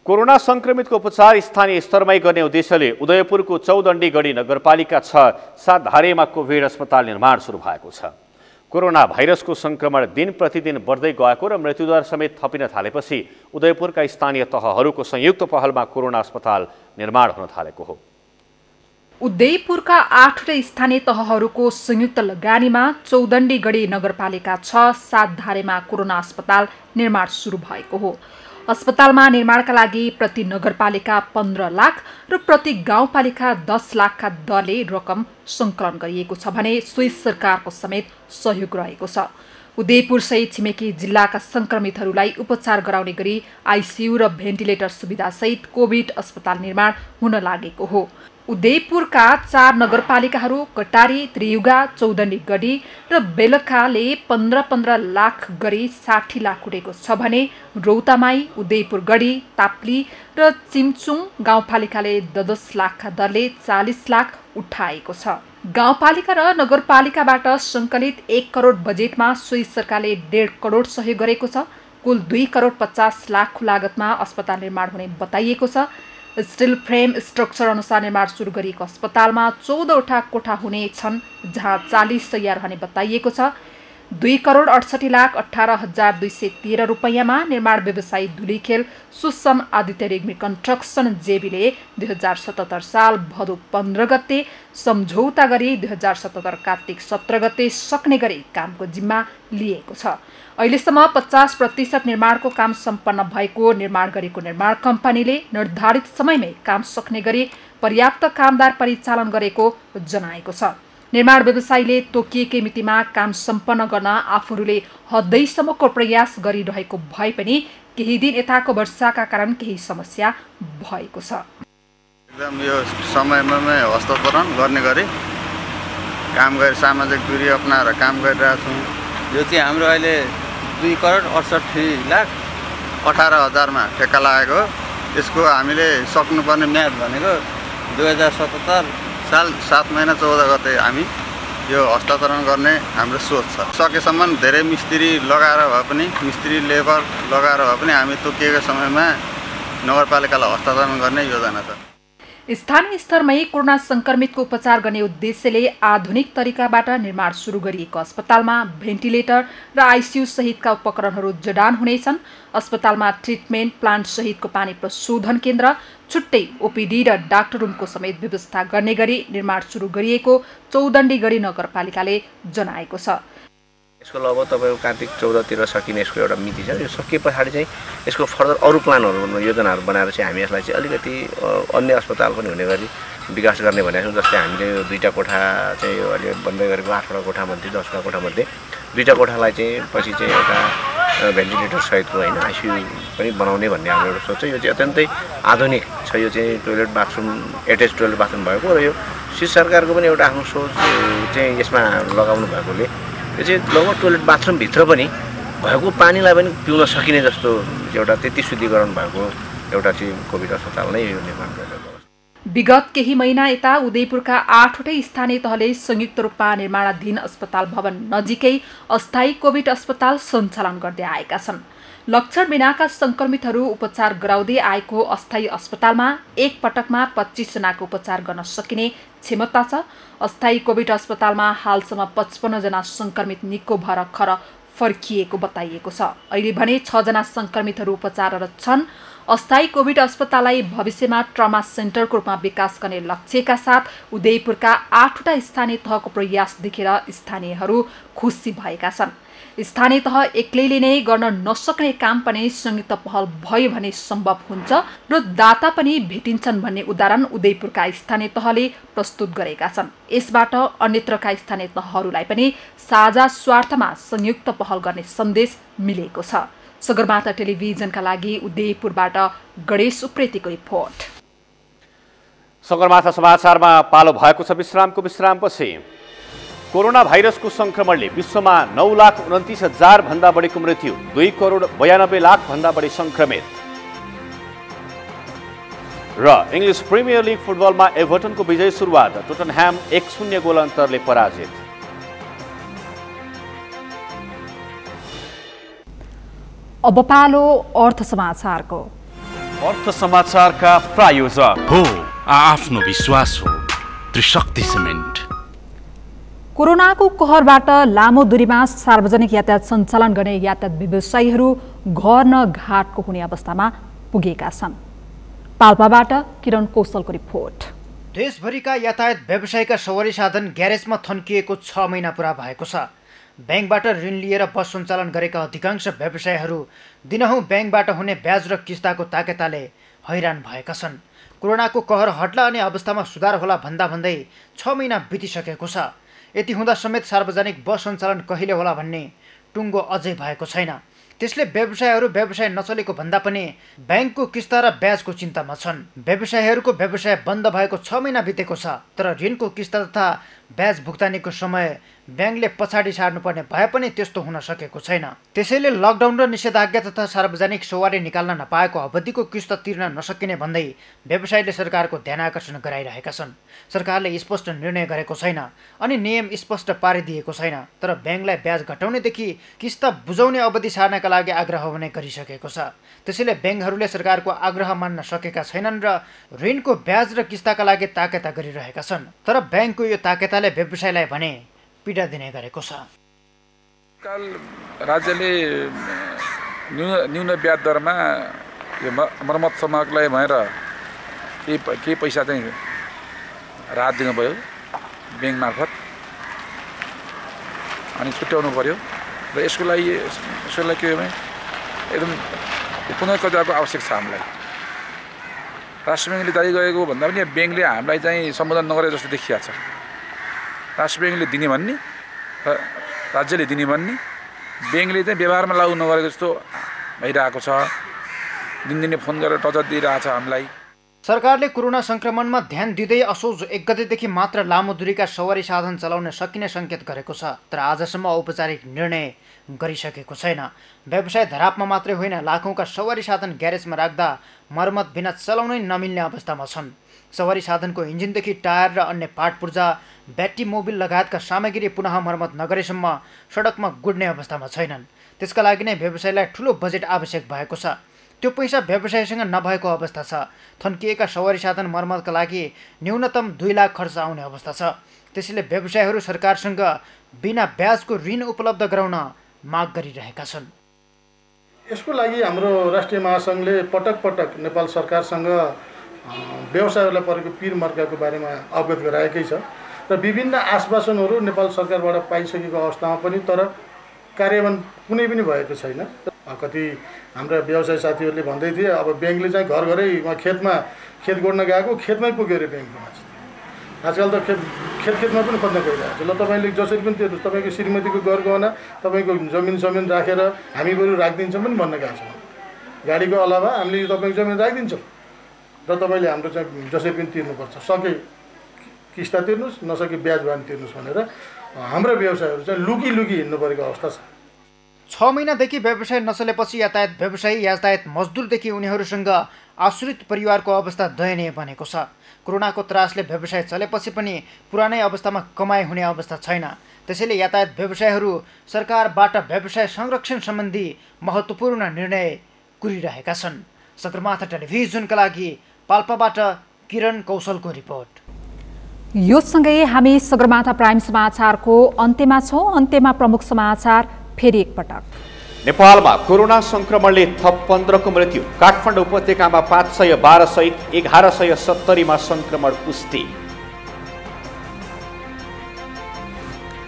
कोरोना संक्रमितको उपचार स्थानीय स्तरमै गर्ने उद्देश्यले उदयपुरको चौदण्डी गढी नगरपालिका 6 धारेमा कोभिड अस्पताल निर्माण सुरु भएको छ। कोरोना भाइरसको संक्रमण दिन प्रतिदिन बढ्दै गएको र मृत्युदर समेत थपिन थालेपछि उदयपुरका स्थानीय तहहरूको संयुक्त पहलमा कोरोना अस्पताल निर्माण हुन थालेको हो। उदयपुरका 8 स्थानीय तहहरूको संयुक्त लगानीमा चौदण्डी गढी नगरपालिका 6 धारेमा कोरोना अस्पताल निर्माण सुरु भएको हो। अस्पतालमा निर्माणका लागि प्रति नगरपालिका 15 लाख र प्रति गाउँपालिका 10 लाखका दरले रकम सङ्कलन गरिएको छ भने स्विस सरकारको समेत सहयोग रहेको छ। उदयपुर सहित छिमेकी जिल्लाका संक्रमितहरूलाई उपचार गराउने गरी आइसियु र भेन्टिलेटर सुविधासहित कोभिड अस्पताल निर्माण हुन लागेको हो। उदयपुरका 4 नगरपालिकाहरू कटारी, त्रियुगा, चौदण्डी गढी र बेलखाले 15-15 लाख गरी 60 लाख उठेको छ भने रौतामाई, उदयपुर गढी, ताप्ली र चिम्चुङ गाउँपालिकाले 10 लाखका दरले 40 लाख उठाएको छ। गाउँपालिका र नगरपालिकाबाट सङ्कलित 1 करोड बजेटमा स्विस सरकारले 1.5 करोड सहयोग गरेको छ। कुल 2 करोड 50 लाख लागतमा अस्पताल निर्माण हुने बताइएको छ। स्टिल फ्रेम स्ट्रक्चर अनुसार निर्माण सुरु गरिएको अस्पतालमा 14वटा कोठा हुने छन् जहाँ 40 शैय्या रहने बताइएको छ। 2 करोड 68 लाख 18,213 रुपैयाँमा निर्माण व्यवसायी धुलीखेल सुसन आदित्य रेग्मी कन्स्ट्रक्सन जेबीले 2077 साल भदौ 15 गते सम्झौता गरी 2077 कार्तिक 17 गते सक्ने गरी कामको जिम्मा लिएको छ। अहिलेसम्म 50% निर्माणको काम सम्पन्न भएको निर्माण गरेको निर्माण कम्पनीले निर्धारित समयमै काम सक्ने गरी पर्याप्त कामदार परिचालन गरेको जनाएको छ। निर्माण व्यवसायीले तोकिएकै मितिमा काम सम्पन्न गर्न आफूहरूले हदैसम्मको प्रयास गरिरहेको भए पनि केही दिन यताको वर्षाका कारण केही समस्या भएको छ। एकदम यो समयमै हस्तान्तरण गर्ने गरी काम गरी सामाजिक दूरी अपनाएर काम गरिरहेका छौँ। यो चाहिँ हाम्रो अहिले 2 करोड 68 लाख 18,000मा ठेक्का लागेको। यसको हामीले सक्नुपर्ने म्याद भनेको 2077 साल 7 महिना 14 गते हामी यो हस्तान्तरण गर्ने हाम्रो सोच छ। सकेसम्म धेरै मिस्त्री लगाएर भए पनि मिस्त्री लेबर लगाएर भए पनि हामी तोकिएको समयमा नगरपालिकालाई हस्तान्तरण गर्ने योजना छ। स्थानीय स्तरमै कोरोना संक्रमितको उपचार गर्ने उद्देश्यले आधुनिक तरिकाबाट निर्माण सुरु गरिएको अस्पतालमा भेन्टिलेटर र आइसियु सहितका उपकरणहरू जडान हुनेछन्। अस्पतालमा ट्रिटमेन्ट प्लान्ट सहितको पानी प्रशोधन केन्द्र, छुट्टै ओपिडी र डाक्टर रुमको समेत व्यवस्था गर्ने गरी निर्माण सुरु गरिएको चौदण्डी गढी नगरपालिकाले जनाएको छ। यसको लगभग तपाईँको कार्तिक 14 सकिने यसको एउटा मिति छ। यो सकिए पछाडि चाहिँ यसको फर्दर अरू प्लानहरू योजनाहरू बनाएर चाहिँ हामी यसलाई चाहिँ अलिकति अन्य अस्पताल पनि हुने गरी विकास गर्ने भनेको छौँ। जस्तै हामीले यो 2टा कोठा चाहिँ यो अहिले बन्दै गरेको 8वटा कोठामध्ये 10वटा कोठामध्ये 2टा कोठालाई चाहिँ पछि चाहिँ एउटा भेन्टिलेटर सहितको होइन आइसियु पनि बनाउने भन्ने हाम्रो एउटा सोच छ। यो चाहिँ अत्यन्तै आधुनिक छ। यो चाहिँ toilet bathroom attach toilet bathroom भएको र यो स्विस सरकारको पनि एउटा आफ्नो सोच चाहिँ यसमा लगाउनु भएकोले यो चाहिँ लगभग टोइलेट बाथरुमभित्र पनि भएको पानीलाई पनि पिउन सकिने जस्तो एउटा त्यति शुद्धिकरण भएको एउटा चाहिँ कोभिड अस्पताल नै यो निर्माण गरेको। विगत केही महिना यता उदयपुरका 8वटै स्थानीय तहले संयुक्त रूपमा निर्माणाधीन अस्पताल भवन नजिकै अस्थायी कोभिड अस्पताल सञ्चालन गर्दै आएका छन्। लक्षण बिनाका संक्रमितहरू उपचार गराउँदै आएको अस्थायी अस्पतालमा एक पटकमा 25 जनाको उपचार गर्न सकिने क्षमता छ। अस्थायी कोभिड अस्पतालमा हालसम्म 55 जना संक्रमित निको भएर घर फर्किएको बताइएको छ। अहिले भने 6 जना संक्रमितहरू उपचाररत छन्। अस्थायी कोभिड अस्पताललाई भविष्यमा ट्रमा सेन्टरको रूपमा विकास गर्ने लक्ष्यका साथ उदयपुरका 8वटा स्थानीय तहको प्रयास देखेर स्थानीयहरू खुसी भएका छन्। स्थानीय तह एक्लैले नै गर्न नसक्ने काम पनि संयुक्त पहल भयो भने सम्भव हुन्छ र दाता पनि भेटिन्छन् भन्ने उदाहरण उदयपुरका स्थानीय तहले प्रस्तुत गरेका छन्। यसबाट अन्यत्रका स्थानीय तहहरूलाई पनि साझा स्वार्थमा संयुक्त पहल गर्ने सन्देश मिलेको छ। सगरमाथा टेलिभिजनका लागि उदयपुरबाट गणेश उप्रेतीको रिपोर्ट। सगरमाथा समाचारमा पालो भएको छ विश्रामपछि। कोरोना भाइरसको संक्रमणले विश्वमा 9,29,000 भन्दा बढीको मृत्यु, 2,92,00,000 भन्दा बढी संक्रमित र इङ्ग्लिस प्रिमियर लिग फुटबलमा एभर्टनको विजय सुरुवात, टोटनह्याम 1-0 गोल अन्तरले पराजित। अब पालो अर्थ समाचारको। अर्थ समाचारका प्रायोजक हो आफ्नो विश्वास हो त्रिशक्ति सिमेन्ट। कोरोनाको कहरबाट लामो दूरीमा सार्वजनिक यातायात सञ्चालन गर्ने यातायात व्यवसायीहरू घर न घाटको हुने अवस्थामा पुगेका छन्। पाल्पाबाट किरण कौशलको रिपोर्ट। देशभरिका यातायात व्यवसायका सवारी साधन ग्यारेजमा थन्किएको 6 महिना पुरा भएको छ। ब्याङ्कबाट ऋण लिएर बस सञ्चालन गरेका अधिकांश व्यवसायीहरू दिनहुँ ब्याङ्कबाट हुने ब्याज र किस्ताको ताकेताले हैरान भएका छन्। कोरोनाको कहर हट्ला अनि अवस्थामा सुधार होला भन्दा भन्दै 6 महिना बितिसकेको छ। यति हुँदा समेत सार्वजनिक बस सञ्चालन कहिले होला भन्ने टुङ्गो अझै भएको छैन। त्यसले व्यवसायहरू व्यवसाय नचलेको भन्दा पनि ब्याङ्कको किस्ता र ब्याजको चिन्तामा छन्। व्यवसायीहरूको व्यवसाय बन्द भएको 6 महिना बितेको छ, तर ऋणको किस्ता तथा ब्याज भुक्तानीको समय ब्याङ्कले पछाडि सार्नुपर्ने भए पनि त्यस्तो हुन सकेको छैन। त्यसैले लकडाउन र निषेधाज्ञा तथा सार्वजनिक सवारी निकाल्न नपाएको अवधिको किस्ता तिर्न नसकिने भन्दै व्यवसायीले सरकारको ध्यान आकर्षण गराइरहेका छन्। सरकारले स्पष्ट निर्णय गरेको छैन अनि नियम स्पष्ट पारिदिएको छैन, तर ब्याङ्कलाई ब्याज घटाउनेदेखि किस्ता बुझाउने अवधि सार्नका लागि आग्रह भने गरिसकेको छ। त्यसैले ब्याङ्कहरूले सरकारको आग्रह मान्न सकेका छैनन् र ऋणको ब्याज र किस्ताका लागि ताकेता गरिरहेका छन्। तर ब्याङ्कको यो ताकेताले व्यवसायलाई भने पीडा दिने गरेको छ। काल राज्यले न्यून ब्याज दरमा यो मर्मत समग्रलाई भनेर केही पैसा चाहिँ राहत दिनुभयो ब्याङ्क मार्फत, अनि छुट्याउनु पर्यो र यसको लागि के हो भने एकदम पुनर्कजाको आवश्यक छ हामीलाई। राष्ट्र ब्याङ्कले जारी गरेको भन्दा पनि ब्याङ्कले हामीलाई चाहिँ सम्बोधन नगरे जस्तो देखिएको छ। राष्ट्र ब्याङ्कले दिने भन्ने र राज्यले दिने भन्ने, ब्याङ्कले चाहिँ व्यवहारमा लागू नगरेको जस्तो भइरहेको छ। दिनदिनै फोन गरेर टचर दिइरहेको छ हामीलाई। सरकारले कोरोना संक्रमणमा ध्यान दिँदै असोज 1 गतेदेखि मात्र लामो दूरीका सवारी साधन चलाउन सकिने सङ्केत गरेको छ, तर आजसम्म औपचारिक निर्णय गरिसकेको छैन। व्यवसाय धरापमा मात्रै होइन, लाखौँका सवारी साधन ग्यारेजमा राख्दा मर्मत बिना चलाउनै नमिल्ने अवस्थामा छन्। सवारी साधनको इन्जिनदेखि टायर र अन्य पार्ट पूर्जा, ब्याट्री, मोबिल लगायतका सामग्री पुनः मर्मत नगरेसम्म सडकमा गुड्ने अवस्थामा छैनन्। त्यसका लागि नै व्यवसायलाई ठुलो बजेट आवश्यक भएको छ। त्यो पैसा व्यवसायसँग नभएको अवस्था छ। थन्किएका सवारी साधन मर्मतका लागि न्यूनतम 2 लाख खर्च आउने अवस्था छ। त्यसैले व्यवसायीहरू सरकारसँग बिना ब्याजको ऋण उपलब्ध गराउन माग गरिरहेका छन्। यसको लागि हाम्रो राष्ट्रिय महासङ्घले पटक पटक नेपाल सरकारसँग व्यवसायहरूलाई परेको पीर मर्काको बारेमा अवगत गराएकै छ र विभिन्न आश्वासनहरू नेपाल सरकारबाट पाइसकेको अवस्थामा पनि तर कार्यान्वयन कुनै पनि भएको छैन। कति हाम्रा व्यवसाय साथीहरूले भन्दै थिए अब ब्याङ्कले चाहिँ घर घरै खेत गोड्न गएको खेतमै पुग्यो अरे ब्याङ्कमा। आजकल त खेतमा पनि खोज्न गइरहेको छ। ल तपाईँले जसरी पनि त्यो तपाईँको श्रीमतीको घर गहना तपाईँको जमिन राखेर हामी बरु राखिदिन्छौँ पनि भन्न गएको छ। गाडीको अलावा हामीले यो तपाईँको जमिन राखिदिन्छौँ र तपाईँले हाम्रो चाहिँ जसरी पनि तिर्नुपर्छ, सके किस्ता तिर्नुहोस्, नसके ब्याज भए तिर्नुहोस् भनेर हाम्रा व्यवसायहरू चाहिँ लुकी हिँड्नु परेको अवस्था छ। 6 महिनादेखि व्यवसाय नचलेपछि यातायात व्यवसायी यातायात मजदुरदेखि उनीहरूसँग आश्रित परिवारको अवस्था दयनीय बनेको छ। कोरोनाको त्रासले व्यवसाय चलेपछि पनि पुरानै अवस्थामा कमाइ हुने अवस्था छैन। त्यसैले यातायात व्यवसायीहरू सरकारबाट व्यवसाय संरक्षण सम्बन्धी महत्त्वपूर्ण निर्णय कुरिरहेका छन्। सगरमाथा टेलिभिजनका लागि पाल्पाबाट किरण कौशलको रिपोर्ट। यो सँगै हामी सगरमाथा प्राइम समाचारको अन्त्यमा छौँ। अन्त्यमा प्रमुख समाचार फेरि एकपटक। नेपालमा कोरोना संक्रमणले थप 15 को मृत्यु। काठमाडौँ उपत्यकामा 512 सहित 1170 मा संक्रमण पुष्टि।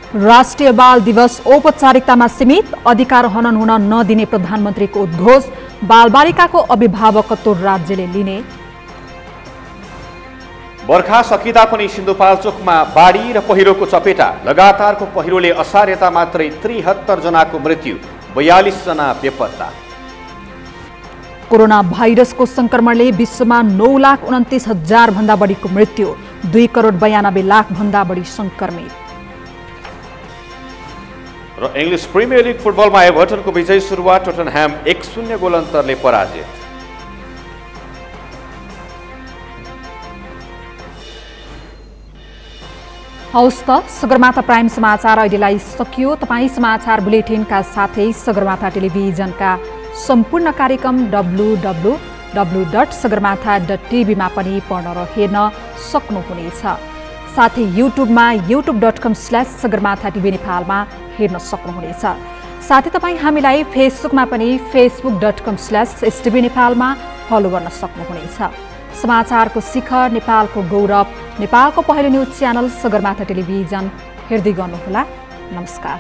राष्ट्रिय बाल दिवस औपचारिकतामा सीमित, अधिकार हनन हुन नदिने प्रधानमन्त्रीको उद्घोष। बालबालिकाको अभिभावकत्व राज्यले लिने। बर्खा सकिँदा पनि सिन्धुपाल्चोकमा बाढी र पहिरोको चपेटा। लगातारको पहिरोले असारेता मात्रै 73 जनाको मृत्यु, 42 जना बेपत्ता। कोरोना भाइरसको संक्रमणले विश्वमा 9,29,000 भन्दा बढीको मृत्यु, 2,92,00,000 भन्दा बढी संक्रमित। र इंग्लिश प्रिमियर लिग फुटबलमा एभर्टनको विजयी सुरुवात, टोटनह्याम 1-0 गोल अन्तरले पराजित। हौस् त सगरमाथा प्राइम समाचार अहिलेलाई सकियो। तपाईँ समाचार बुलेटिनका साथै सगरमाथा टेलिभिजनका सम्पूर्ण कार्यक्रम www.sagarmatha.tv मा पनि पढ्न र हेर्न सक्नुहुनेछ। साथै युट्युबमा youtube.com/sagarmatha.tv नेपालमा हेर्न सक्नुहुनेछ। साथै तपाईँ हामीलाई फेसबुकमा पनि facebook.com/stv नेपालमा फलो गर्न सक्नुहुनेछ। समाचारको शिखर, नेपालको गौरव, नेपालको पहिलो न्युज च्यानल सगरमाथा टेलिभिजन हेर्दै गर्नुहोला। नमस्कार।